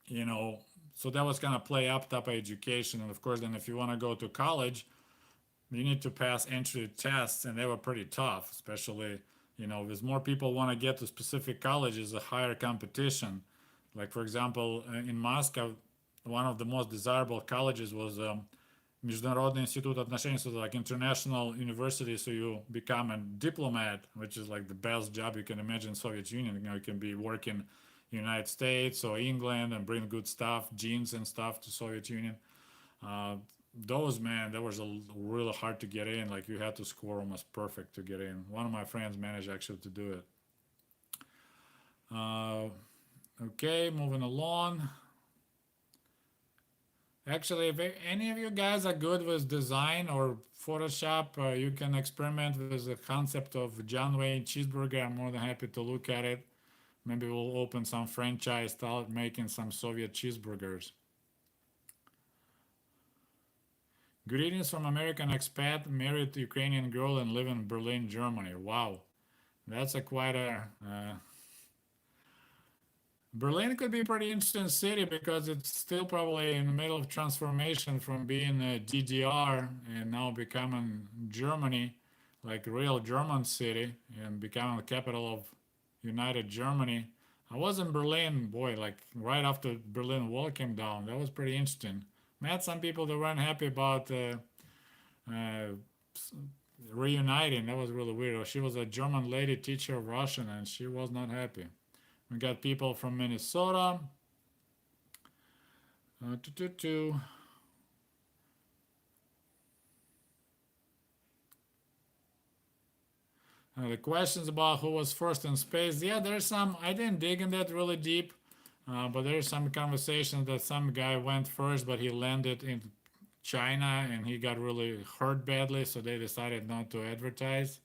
you know, so that was kind of play up type of education. And of course, then if you want to go to college, you need to pass entry tests, and they were pretty tough, especially, as more people want to get to specific colleges, a higher competition. Like, for example, in Moscow, one of the most desirable colleges was Международный институт отношений, so like international university, so you become a diplomat, which is like the best job you can imagine in Soviet Union. You can be working United States or England and bring good stuff, jeans and stuff to Soviet Union. Uh, those, man, that was really hard to get in. Like you had to score almost perfect to get in. One of my friends managed actually to do it. Okay, moving along. Actually, if any of you guys are good with design or Photoshop, you can experiment with the concept of John Wayne cheeseburger. I'm more than happy to look at it. Maybe we'll open some franchise, start making some Soviet cheeseburgers. Greetings from American expat, married Ukrainian girl and live in Berlin, Germany. Wow, that's a quite a Berlin could be a pretty interesting city because it's still probably in the middle of transformation from being a DDR and now becoming Germany. like a real German city and becoming the capital of United Germany. I was in Berlin, boy, like right after Berlin Wall came down. That was pretty interesting. Met some people that weren't happy about uh, reuniting. That was really weird. She was a German lady teacher of Russian, and she was not happy. We got people from Minnesota. Uh, to, to, to. The questions about who was first in space. Yeah, there's some. I didn't dig in that really deep, but there's some conversations that some guy went first, but he landed in China and he got really hurt badly, so they decided not to advertise.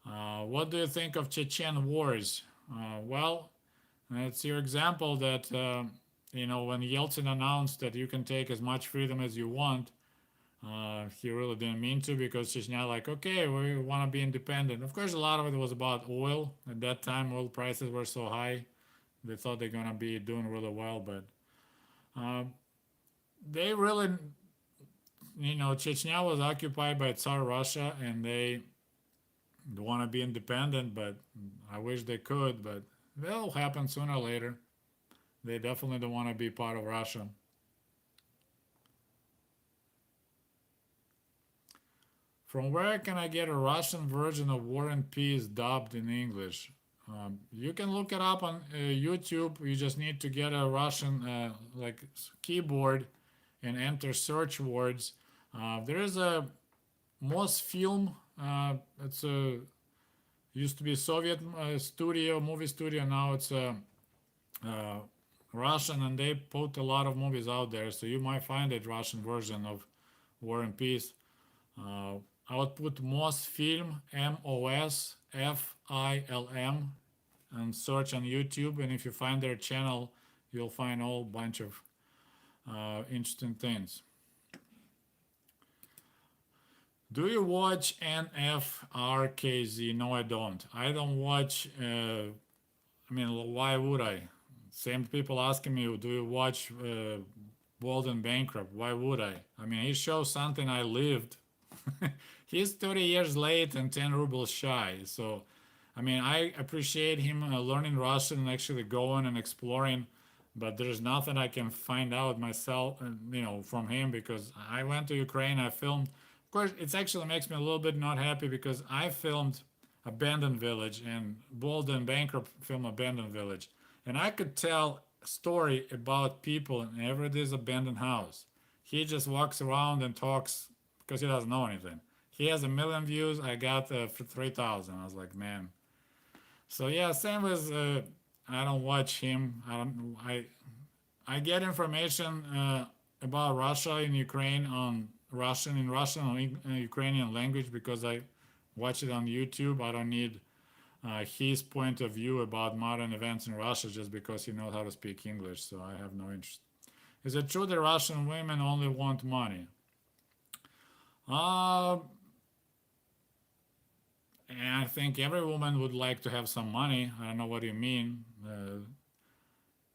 What do you think of Chechen wars? Well, it's your example that when Yeltsin announced that you can take as much freedom as you want, he really didn't mean to, because Chechnya like, okay, we want to be independent. Of course, a lot of it was about oil. At that time, oil prices were so high, they thought they're gonna be doing really well, but uh, they really, Chechnya was occupied by Tsar Russia, and they want to be independent. But I wish they could, but that'll happen sooner or later. They definitely don't want to be part of Russia. From where can I get a Russian version of War and Peace dubbed in English? You can look it up on YouTube. You just need to get a Russian keyboard and enter search words. There is a Mosfilm. It's a used to be Soviet movie studio. Now it's uh, Russian, and they put a lot of movies out there. So you might find a Russian version of War and Peace. Uh, I would put Mosfilm, Mosfilm, and search on YouTube. And if you find their channel, you'll find a whole bunch of interesting things. Do you watch NFRKZ? No, I don't. I don't watch. Why would I? Same people asking me, do you watch Bold and Bankrupt? Why would I? I mean, he shows something I lived. He's 30 years late and 10 rubles shy. So, I mean, I appreciate him learning Russian and actually going and exploring, but there's nothing I can find out myself, from him, because I went to Ukraine, I filmed. Of course, it actually makes me a little bit not happy because I filmed Abandoned Village, and Bold and Bankrupt film Abandoned Village. And I could tell a story about people in every this abandoned house. He just walks around and talks because he doesn't know anything. He has 1 million views. I got for 3,000. I was like, man. So yeah, same with I don't watch him. I get information about Russia in Ukraine on Russian or Ukrainian language because I watch it on YouTube. I don't need his point of view about modern events in Russia just because he knows how to speak English. So I have no interest. Is it true that Russian women only want money? Uh, and I think every woman would like to have some money. I don't know what you mean.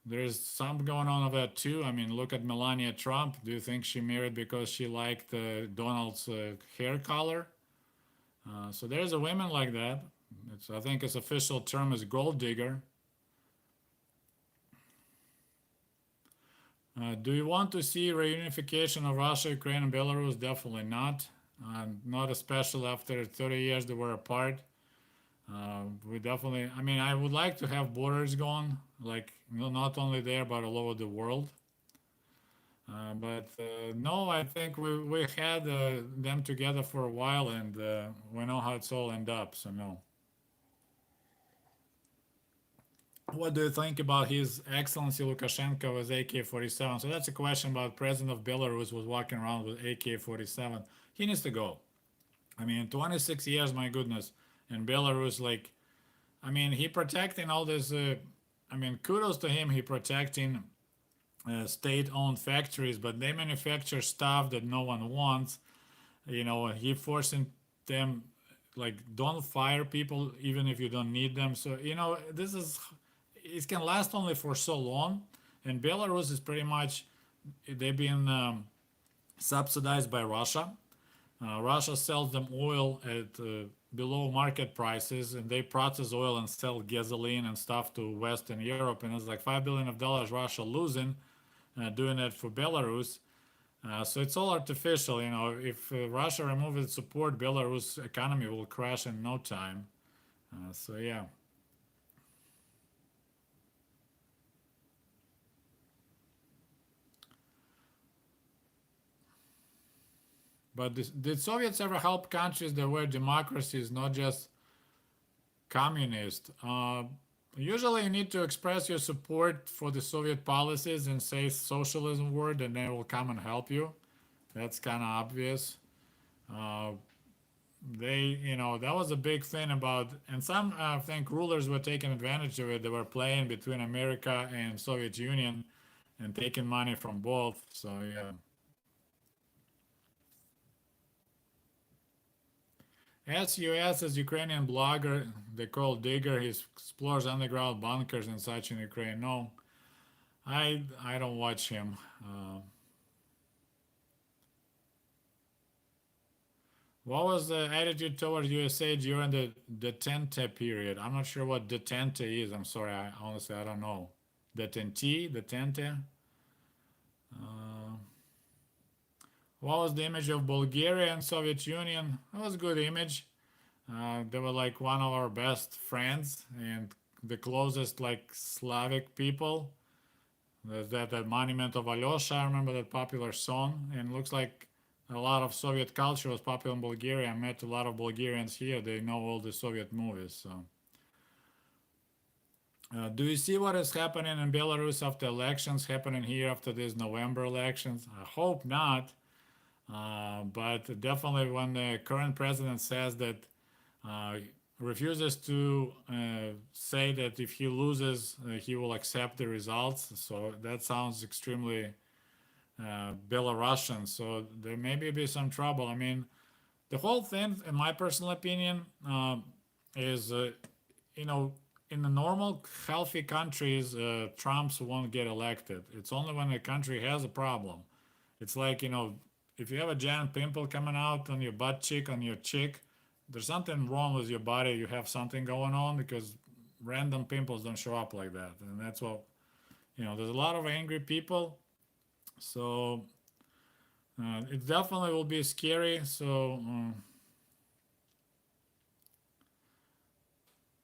There's some going on of that too. I mean, look at Melania Trump. Do you think she married because she liked Donald's hair color? So there's a women like that. I think its official term is gold digger. Do you want to see reunification of Russia, Ukraine, and Belarus? Definitely not. Not especially after 30 years they were apart. We definitely, I mean, I would like to have borders gone, like not only there but all over the world. But no, I think we had them together for a while, and we know how it's all end up. So no. What do you think about His Excellency Lukashenko with AK-47? So that's a question about President of Belarus was walking around with AK-47. He needs to go. I mean, 26 years, my goodness. And Belarus, like, I mean, he protecting all this. I mean, kudos to him. He protecting state-owned factories, but they manufacture stuff that no one wants. He forcing them, like, don't fire people even if you don't need them. So this is, it can last only for so long. And Belarus is pretty much, they've been subsidized by Russia. Russia sells them oil at below market prices, and they process oil and sell gasoline and stuff to Western Europe. And it's like $5 billion of dollars Russia losing doing it for Belarus. So it's all artificial. If Russia removes its support, Belarus economy will crash in no time. So yeah. But did Soviets ever help countries that were democracies, not just communist? Usually you need to express your support for the Soviet policies and say socialism word, and they will come and help you. That's kind of obvious. Uh, that was a big thing about, and some I think rulers were taking advantage of it. They were playing between America and Soviet Union and taking money from both. So yeah. SUS is Ukrainian blogger they call Digger. He explores underground bunkers and such in Ukraine. No, I don't watch him. What was the attitude towards USA during the detente period? I'm not sure what detente is. I'm sorry. Honestly I don't know. Detente. Uh, what was the image of Bulgaria and Soviet Union? It was a good image. They were like one of our best friends and the closest like Slavic people. There's that Monument of Alyosha. I remember that popular song, and it looks like a lot of Soviet culture was popular in Bulgaria. I met a lot of Bulgarians here. They know all the Soviet movies. So, do you see what is happening in Belarus after elections happening here after these November elections? I hope not. But definitely, when the current president says that uh, refuses to say that if he loses, he will accept the results. So that sounds extremely Belarusian. So there maybe be some trouble. I mean, the whole thing, in my personal opinion, is you know in the normal healthy countries, Trumps won't get elected. It's only when a country has a problem. It's like if you have a giant pimple coming out on your butt cheek on your cheek, there's something wrong with your body. You have something going on because random pimples don't show up like that, and that's what there's a lot of angry people. So it definitely will be scary. So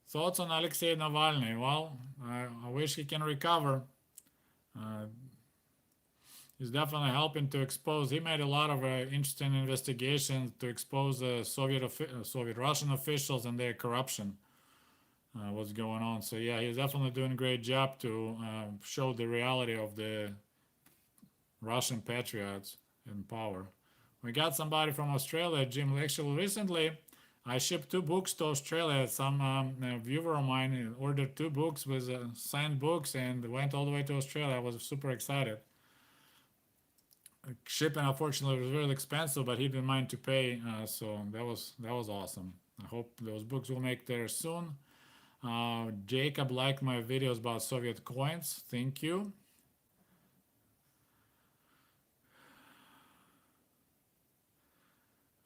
thoughts on Alexei Navalny? Well, I wish he can recover. Uh, he's definitely helping to expose. He made a lot of interesting investigations to expose Soviet Russian officials and their corruption. What's going on? So yeah, he's definitely doing a great job to show the reality of the Russian patriots in power. We got somebody from Australia, Jim. Actually, recently I shipped 2 books to Australia. Some viewer of mine ordered 2 books with signed books and went all the way to Australia. I was super excited. Shipping, unfortunately, was really expensive, but he didn't mind to pay, so that was awesome. I hope those books will make there soon. Jacob liked my videos about Soviet coins. Thank you.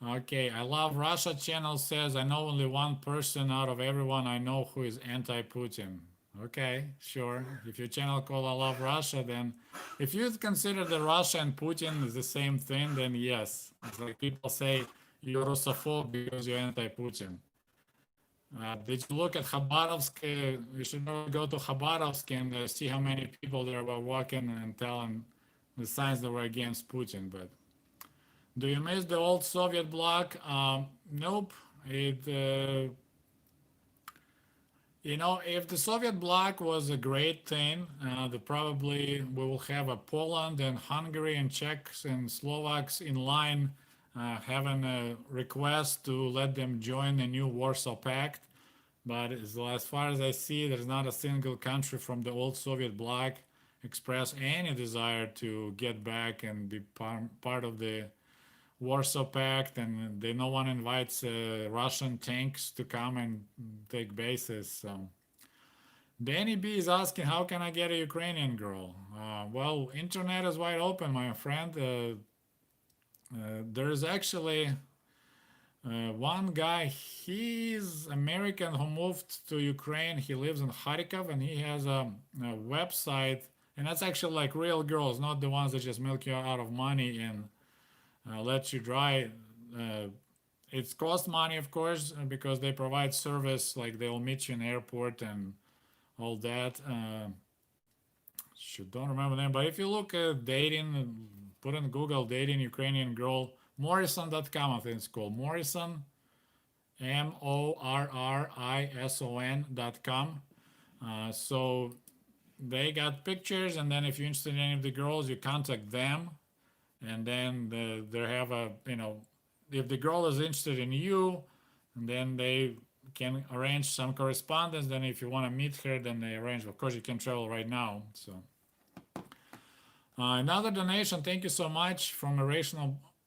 Okay, I love Russia channel says I know only one person out of everyone I know who is anti-Putin. Okay, sure. If your channel called I love Russia, then if you consider the Russia and Putin is the same thing, then yes. It's like people say you're Russophobe because you're anti-Putin. Did you look at Khabarovsk? You should go to Khabarovsk and see how many people there were walking and telling the signs that were against Putin. But do you miss the old Soviet bloc? Nope. If the Soviet bloc was a great thing, probably we will have a Poland and Hungary and Czechs and Slovaks in line having a request to let them join the new Warsaw Pact. But as far as I see, there's not a single country from the old Soviet bloc express any desire to get back and be part of the Warsaw Pact, and no one invites Russian tanks to come and take bases. So Danny B is asking, how can I get a Ukrainian girl? Internet is wide open, my friend. There's actually One guy, he's American who moved to Ukraine. He lives in Kharkov and he has a website. And that's actually like real girls, not the ones that just milk you out of money and let you dry. Uh, it's cost money, of course, because they provide service. Like they'll meet you in the airport and all that. Should don't remember the name, but if you look at dating, put in Google dating Ukrainian girl, Morrison.com, I think it's called Morrison, Morrison.com. So they got pictures, and then if you're interested in any of the girls, you contact them, and then they have a, if the girl is interested in you, and then they can arrange some correspondence. Then if you want to meet her, then they arrange. Of course, you can travel right now. So another donation. Thank you so much from a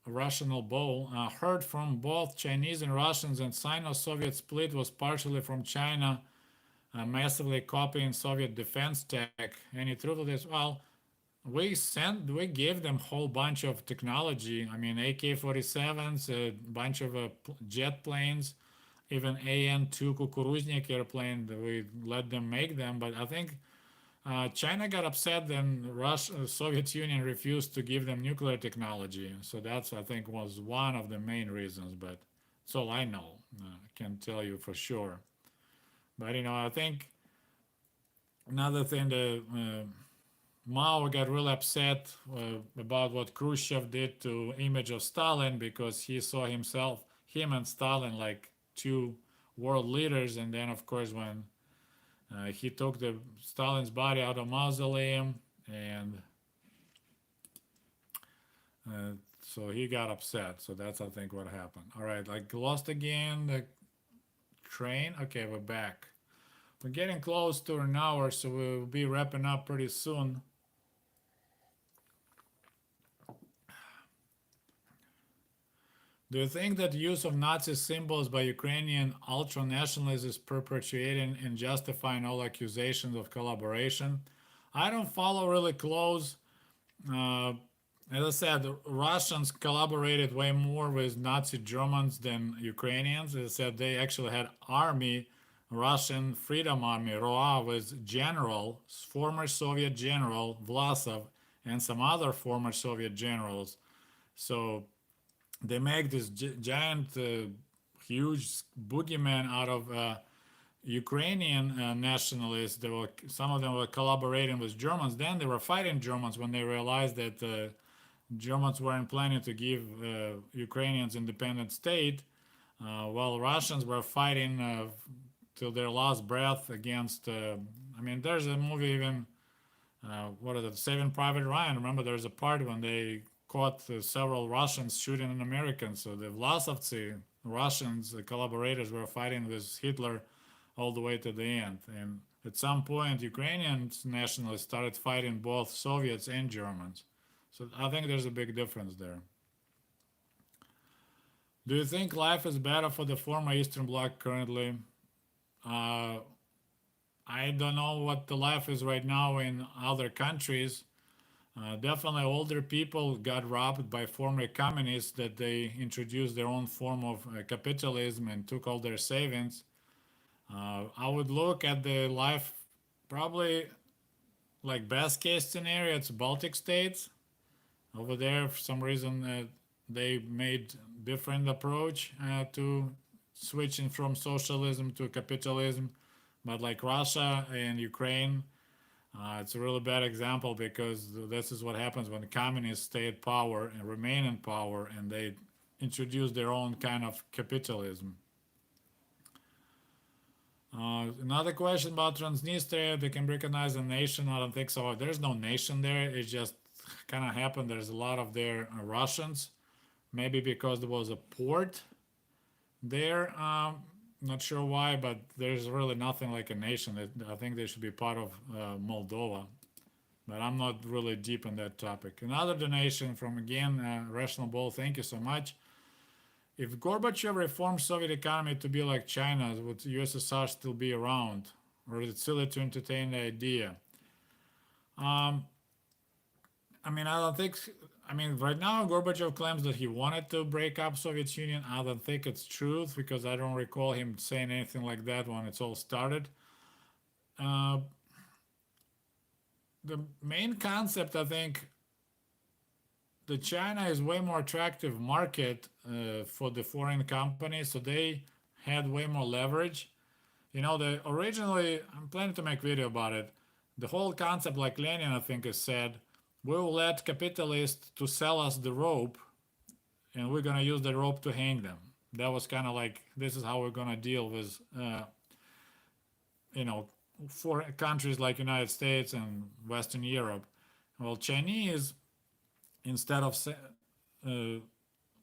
rational bowl. Heard from both Chinese and Russians, and Sino-Soviet split was partially from China massively copying Soviet defense tech. Any truth to this? Well, we gave them a whole bunch of technology. I mean, AK-47s, a bunch of jet planes, even AN-2 Kukuruznik airplane. We let them make them, but I think China got upset. Then Russia, Soviet Union refused to give them nuclear technology. So that's, I think, was one of the main reasons. But that's all I know. I can't tell you for sure. But I think another thing that Mao got really upset about what Khrushchev did to image of Stalin because he saw him and Stalin like two world leaders, and then of course when he took the Stalin's body out of mausoleum, and so he got upset. So that's I think what happened. All right, like lost again the train. Okay, we're back. We're getting close to an hour, so we'll be wrapping up pretty soon. Do you think that use of Nazi symbols by Ukrainian ultra-nationalists is perpetuating and justifying all accusations of collaboration? I don't follow really close. Uh, as I said, Russians collaborated way more with Nazi Germans than Ukrainians. As I said, they actually had army, Russian Freedom Army, ROA, with former Soviet general Vlasov, and some other former Soviet generals. So they make this giant, huge boogeyman out of Ukrainian nationalists. Some of them were collaborating with Germans. Then they were fighting Germans when they realized that Germans weren't planning to give Ukrainians independent state, while Russians were fighting till their last breath against. I mean, there's a movie even. What is it? Saving Private Ryan. Remember, there's a part when they caught several Russians shooting an American. So the Vlasovцы, Russians, the collaborators, were fighting with Hitler all the way to the end. And at some point, Ukrainian nationalists started fighting both Soviets and Germans. So I think there's a big difference there. Do you think life is better for the former Eastern Bloc currently? I don't know what the life is right now in other countries. Definitely older people got robbed by former communists that they introduced their own form of capitalism and took all their savings. I would look at the life probably like best case scenario, it's Baltic states. Over there, for some reason, they made different approach to switching from socialism to capitalism. But like Russia and Ukraine, it's a really bad example because this is what happens when communists stay at power and remain in power, and they introduce their own kind of capitalism. Another question about Transnistria, they can recognize a nation. I don't think so. There's no nation there. It just kind of happened. There's a lot of their Russians, maybe because there was a port there. Not sure why, but there's really nothing like a nation. I think they should be part of Moldova, but I'm not really deep in that topic. Another donation from again Rational Bull. Thank you so much. If Gorbachev reformed Soviet economy to be like China, would USSR still be around, or is it silly to entertain the idea? I mean, I don't think I mean, right now Gorbachev claims that he wanted to break up Soviet Union. I don't think it's truth because I don't recall him saying anything like that when it's all started. Uh, the main concept, I think, the China is way more attractive market for the foreign companies, so they had way more leverage. The originally, I'm planning to make video about it. The whole concept, like Lenin, I think, is said, we will let capitalists to sell us the rope, and we're gonna use the rope to hang them. That was kind of like this is how we're gonna deal with, you know, for countries like United States and Western Europe. Well, Chinese, instead of uh,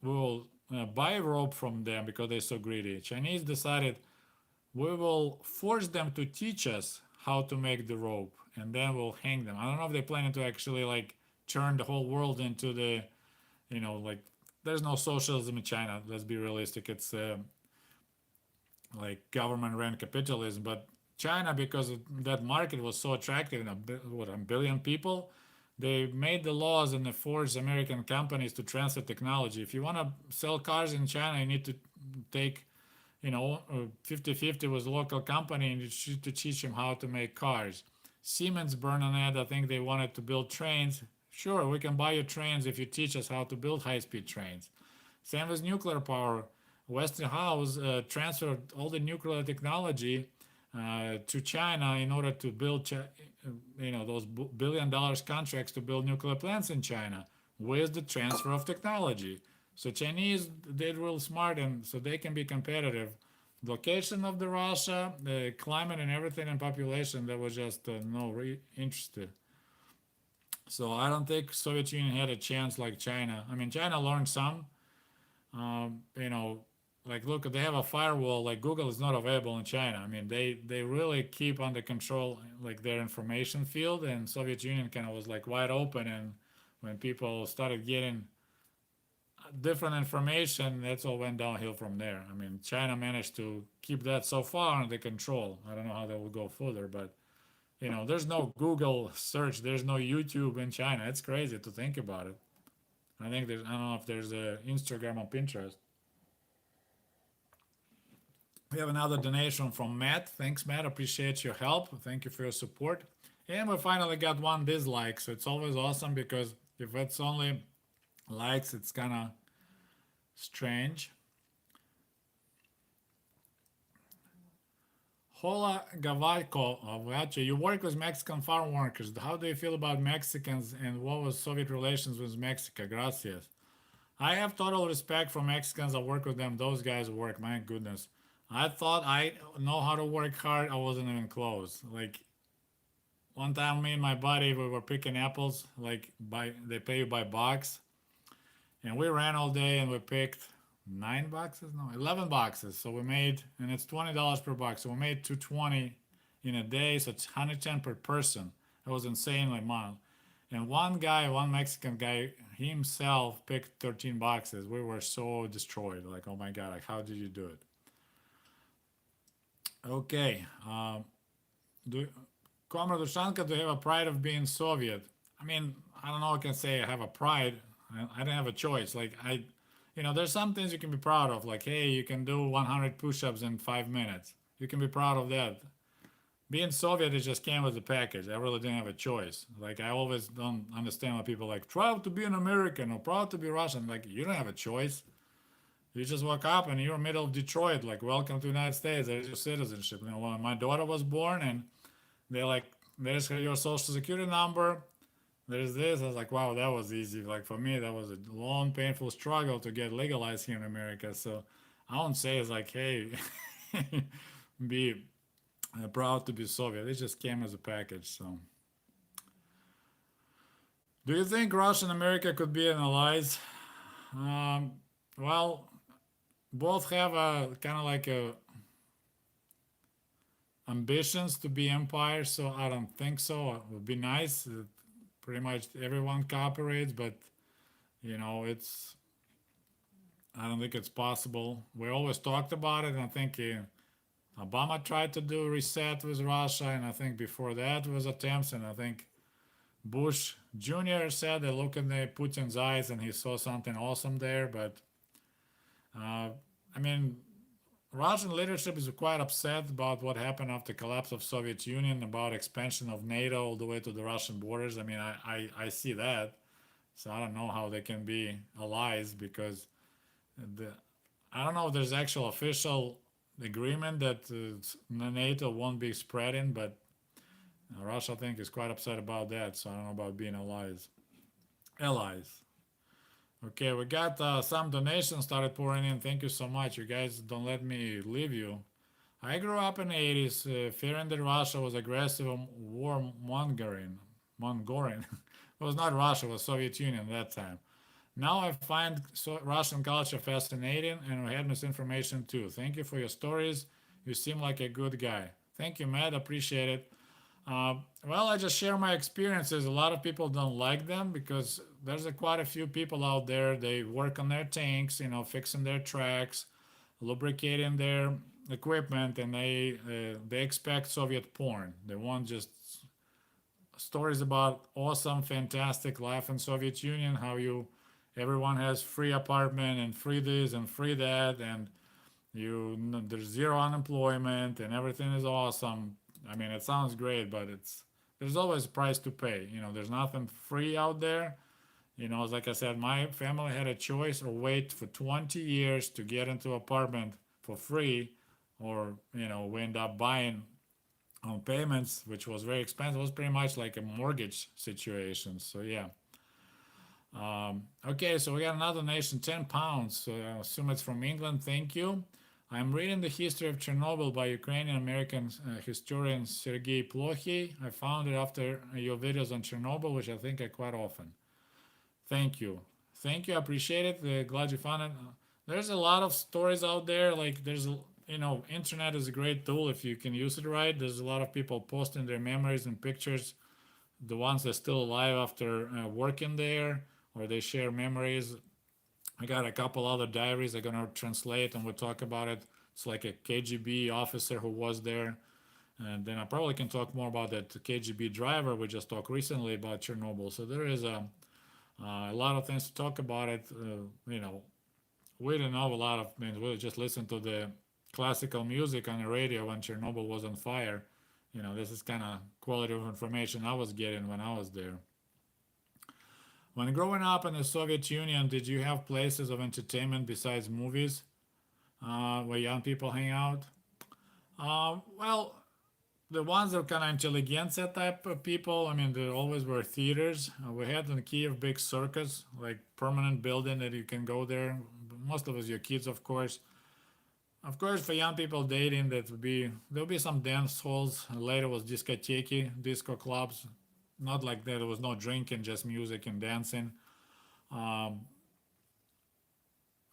will buy rope from them because they're so greedy. Chinese decided we will force them to teach us how to make the rope and then we'll hang them. I don't know if they're planning to actually like turn the whole world into the, like there's no socialism in China. Let's be realistic. It's like government ran capitalism, but China, because that market was so attractive, a billion people, they made the laws and they forced American companies to transfer technology. If you want to sell cars in China, you need to take 50-50 with a local company and you should to teach them how to make cars. Siemens burned an ad. I think they wanted to build trains. Sure, we can buy your trains if you teach us how to build high-speed trains. Same with nuclear power. Westinghouse transferred all the nuclear technology to China in order to build, those billion-dollar contracts to build nuclear plants in China with the transfer of technology. So Chinese did real smart, and so they can be competitive. Location of the Russia, the climate and everything, and population, that was just no interested. So I don't think Soviet Union had a chance like China. I mean, China learned some. Um, you know, like look, they have a firewall. Like Google is not available in China. I mean, they really keep under control like their information field, and Soviet Union kind of was like wide open. And when people started getting different information, that's all went downhill from there. I mean, China managed to keep that so far under control. I don't know how that will go further, but there's no Google search, there's no YouTube in China. It's crazy to think about it. I don't know if there's a Instagram or Pinterest. We have another donation from Matt. Thanks, Matt. Appreciate your help. Thank you for your support. And we finally got one dislike, so it's always awesome because if it's only likes, it's kind of strange. Hola Gavalko, you work with Mexican farm workers. How do you feel about Mexicans and what was Soviet relations with Mexico? Gracias. I have total respect for Mexicans. I work with them. Those guys work. My goodness. I thought I know how to work hard. I wasn't even close. Like one time, me and my buddy we were picking apples. Like they pay you by box, and we ran all day and we picked 9 boxes, no, 11 boxes. So we made, and it's $20 per box. So we made 220 in a day. So it's 110 per person. It was insane, like man. And one Mexican guy, he himself picked 13 boxes. We were so destroyed. Like, oh my God, like how did you do it? Okay. Do Comrade Ushanka, do you have a pride of being Soviet? I mean, I don't know. I can say I have a pride. I don't have a choice. Like there's some things you can be proud of. Like, hey, you can do 100 push-ups in 5 minutes. You can be proud of that. Being Soviet, it just came with the package. I really didn't have a choice. Like, I always don't understand why people like proud to be an American or proud to be Russian. Like, you don't have a choice. You just woke up and you're middle of Detroit. Like, welcome to the United States. There's your citizenship. When my daughter was born, and they're like, there's your social security number. There's this. I was like, wow, that was easy. Like for me, that was a long, painful struggle to get legalized here in America. So I won't say it's like, hey, be proud to be Soviet. It just came as a package. So, do you think Russia and America could be an allies? Um, well, both have a kind of like a ambitions to be empires. So I don't think so. It would be nice. Pretty much everyone cooperates, but it's I don't think it's possible. We always talked about it, and I think Obama tried to do reset with Russia, and I think before that was attempts, and I think Bush Jr. said they looked in the Putin's eyes and he saw something awesome there. But uh, I mean, Russian leadership is quite upset about what happened after collapse of Soviet Union, about expansion of NATO all the way to the Russian borders. I mean, I see that. So I don't know how they can be allies because the I don't know if there's actual official agreement that NATO won't be spreading, but Russia, I think, is quite upset about that. So I don't know about being allies. Allies. Okay, we got some donations started pouring in. Thank you so much. You guys don't let me leave you. I grew up in the 80s, fearing that Russia was aggressive and warmongering. Mongolian. It was not Russia, it was Soviet Union at that time. Now I find Russian culture fascinating and we had misinformation too. Thank you for your stories. You seem like a good guy. Thank you, Matt. Appreciate it. Well, I just share my experiences. A lot of people don't like them because there's quite a few people out there. They work on their tanks, fixing their tracks, lubricating their equipment, and they expect Soviet porn. They want just stories about awesome, fantastic life in Soviet Union. How you everyone has free apartment and free this and free that, and there's zero unemployment and everything is awesome. I mean, it sounds great, but there's always a price to pay. There's nothing free out there. Like I said, my family had a choice or wait for 20 years to get into apartment for free, or we end up buying on payments, which was very expensive. It was pretty much like a mortgage situation. So yeah. Okay, so we got another donation, £10. So I assume it's from England. Thank you. I'm reading the history of Chernobyl by Ukrainian American historian Sergei Plokhy. I found it after your videos on Chernobyl, which I think I quite often. Thank you. Thank you. I appreciate it. Glad you found it. There's a lot of stories out there. Like internet is a great tool if you can use it right. There's a lot of people posting their memories and pictures, the ones that are still alive after working there, or they share memories. I got a couple other diaries I'm gonna translate and we'll talk about it. It's like a KGB officer who was there. And then I probably can talk more about that KGB driver we just talked recently about Chernobyl. So there is a lot of things to talk about it. We didn't know a lot of things. We just listened to the classical music on the radio when Chernobyl was on fire. This is kind of quality of information I was getting when I was there. When growing up in the Soviet Union, did you have places of entertainment besides movies where young people hang out? Well, the ones that are kind of intelligentsia type of people, I mean, there always were theaters. We had in Kiev big circus, like permanent building that you can go there. Most of us, your kids, of course. Of course, for young people dating, there'll be some dance halls. Later was discotheque, disco clubs. Not like that. There was no drinking, just music and dancing. Um,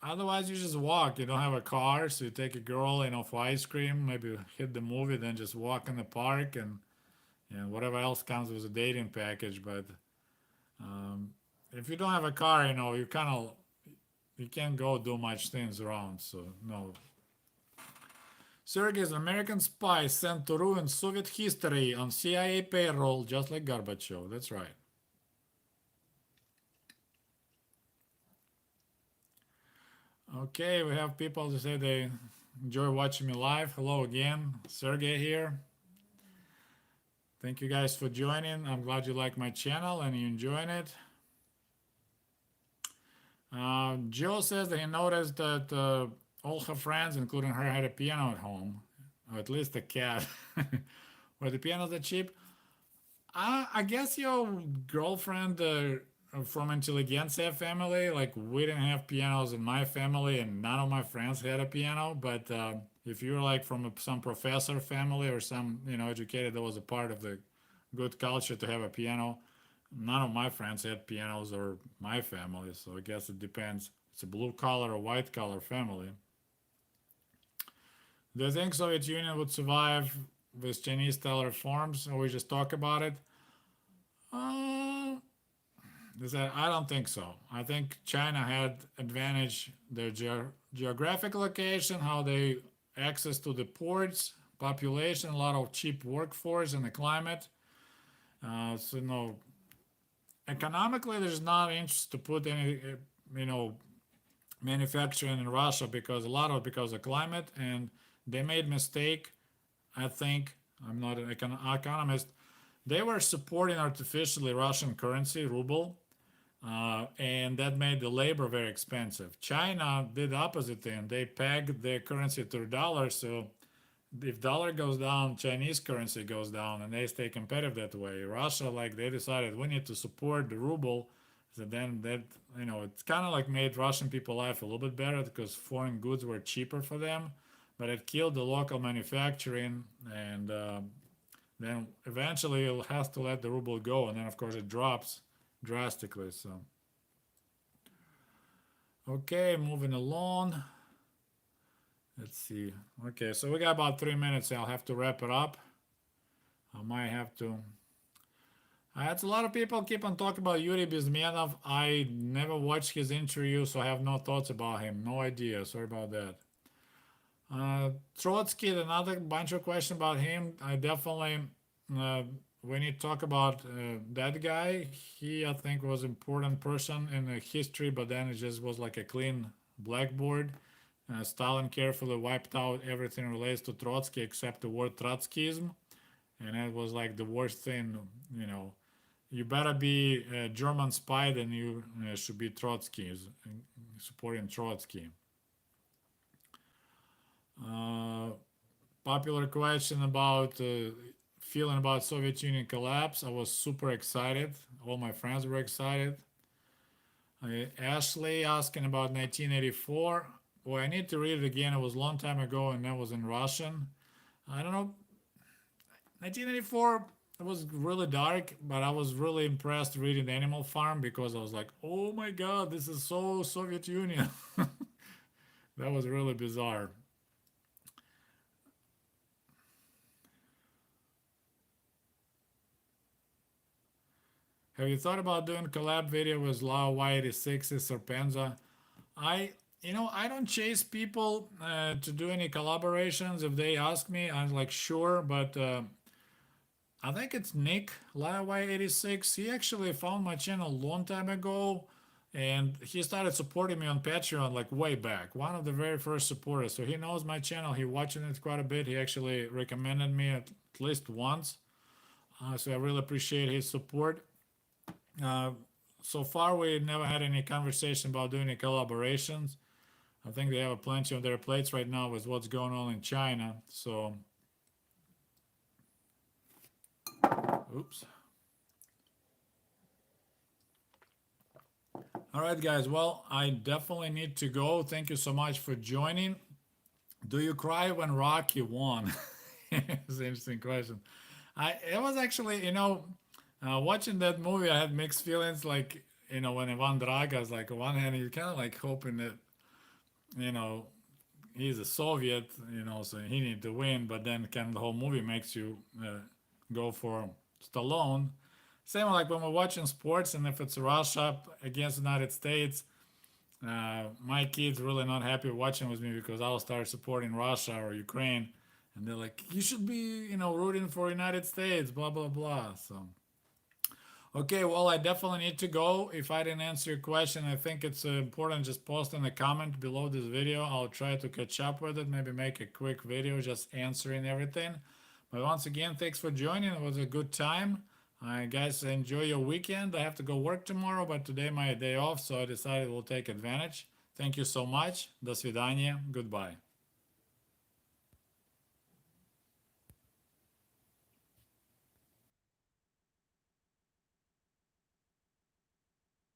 Otherwise, you just walk. You don't have a car, so you take a girl, for ice cream, maybe hit the movie, then just walk in the park and whatever else comes with a dating package. But um, if you don't have a car, you can't go do much things around. So no. Sergei is an American spy sent to ruin Soviet history on CIA payroll, just like Gorbachev. That's right. Okay, we have people to say they enjoy watching me live. Hello again, Sergey here. Thank you guys for joining. I'm glad you like my channel and you enjoying it. Joe says that he noticed that all her friends, including her, had a piano at home, or at least a cat. Were the pianos that cheap? I guess your girlfriend from intelligentsia family, like we didn't have pianos in my family, and none of my friends had a piano. But if you're like from some professor family or some educated, that was a part of the good culture to have a piano. None of my friends had pianos or my family, so I guess it depends. It's a blue collar or white collar family. Do you think Soviet Union would survive with Chinese style reforms, or we just talk about it? Uh, I don't think so. I think China had advantage their geographic location, how they access to the ports, population, a lot of cheap workforce, and the climate. So no, economically, there's not interest to put any, you know, manufacturing in Russia because a lot of because of climate, and they made mistake. I think I'm not an economist. They were supporting artificially Russian currency, ruble, and that made the labor very expensive. China did the opposite thing. They pegged their currency to the dollar, so if dollar goes down, Chinese currency goes down, and they stay competitive that way. Russia, like they decided we need to support the ruble, so then that it's kind of like made Russian people life a little bit better because foreign goods were cheaper for them, but it killed the local manufacturing, and then eventually it has to let the ruble go, and then of course it drops drastically. So okay, moving along. Let's see. Okay, so we got about 3 minutes. I'll have to wrap it up. I might have to. I had a lot of people keep on talking about Yuri Bezmenov. I never watched his interview, so I have no thoughts about him. No idea. Sorry about that. Trotsky, another bunch of questions about him. I definitely, when you talk about that guy, he, I think, was an important person in the history, but then it just was like a clean blackboard. Stalin carefully wiped out everything related to Trotsky except the word Trotskyism, and it was like the worst thing. You better be a German spy than you should be Trotsky, supporting Trotsky. Popular question about feeling about Soviet Union collapse. I was super excited. All my friends were excited. Ashley asking about 1984. Well, I need to read it again. It was a long time ago and that was in Russian. I don't know. 1984, it was really dark, but I was really impressed reading Animal Farm because I was like, oh my God, this is so Soviet Union. That was really bizarre. Have you thought about doing collab video with Lao Y86 or Penza? I I don't chase people to do any collaborations. If they ask me, I'm like, sure, but I think it's Nick LiY86. He actually found my channel a long time ago, and he started supporting me on Patreon like way back. One of the very first supporters. So he knows my channel. He watching it quite a bit. He actually recommended me at least once. So I really appreciate his support. Uh, so far, we never had any conversation about doing any collaborations. I think they have plenty on their plates right now with what's going on in China. So, oops. All right, guys. Well, I definitely need to go. Thank you so much for joining. Do you cry when Rocky won? It's an interesting question. It was actually, watching that movie, I had mixed feelings. Like, when Ivan Drago's like, on one hand, you kind of like hoping that, you know, he's a Soviet, so he needed to win, but then kind of the whole movie makes you go for Stallone. Same like when we're watching sports, and if it's Russia against the United States, my kids really not happy watching with me because I'll start supporting Russia or Ukraine, and they're like, "You should be, rooting for United States," blah blah blah. So, okay, well, I definitely need to go. If I didn't answer your question, I think it's important just post in the comment below this video. I'll try to catch up with it, maybe make a quick video just answering everything. But once again, thanks for joining. It was a good time. Guys, enjoy your weekend. I have to go work tomorrow, but today my day off, so I decided we'll take advantage. Thank you so much. До свидания. Goodbye.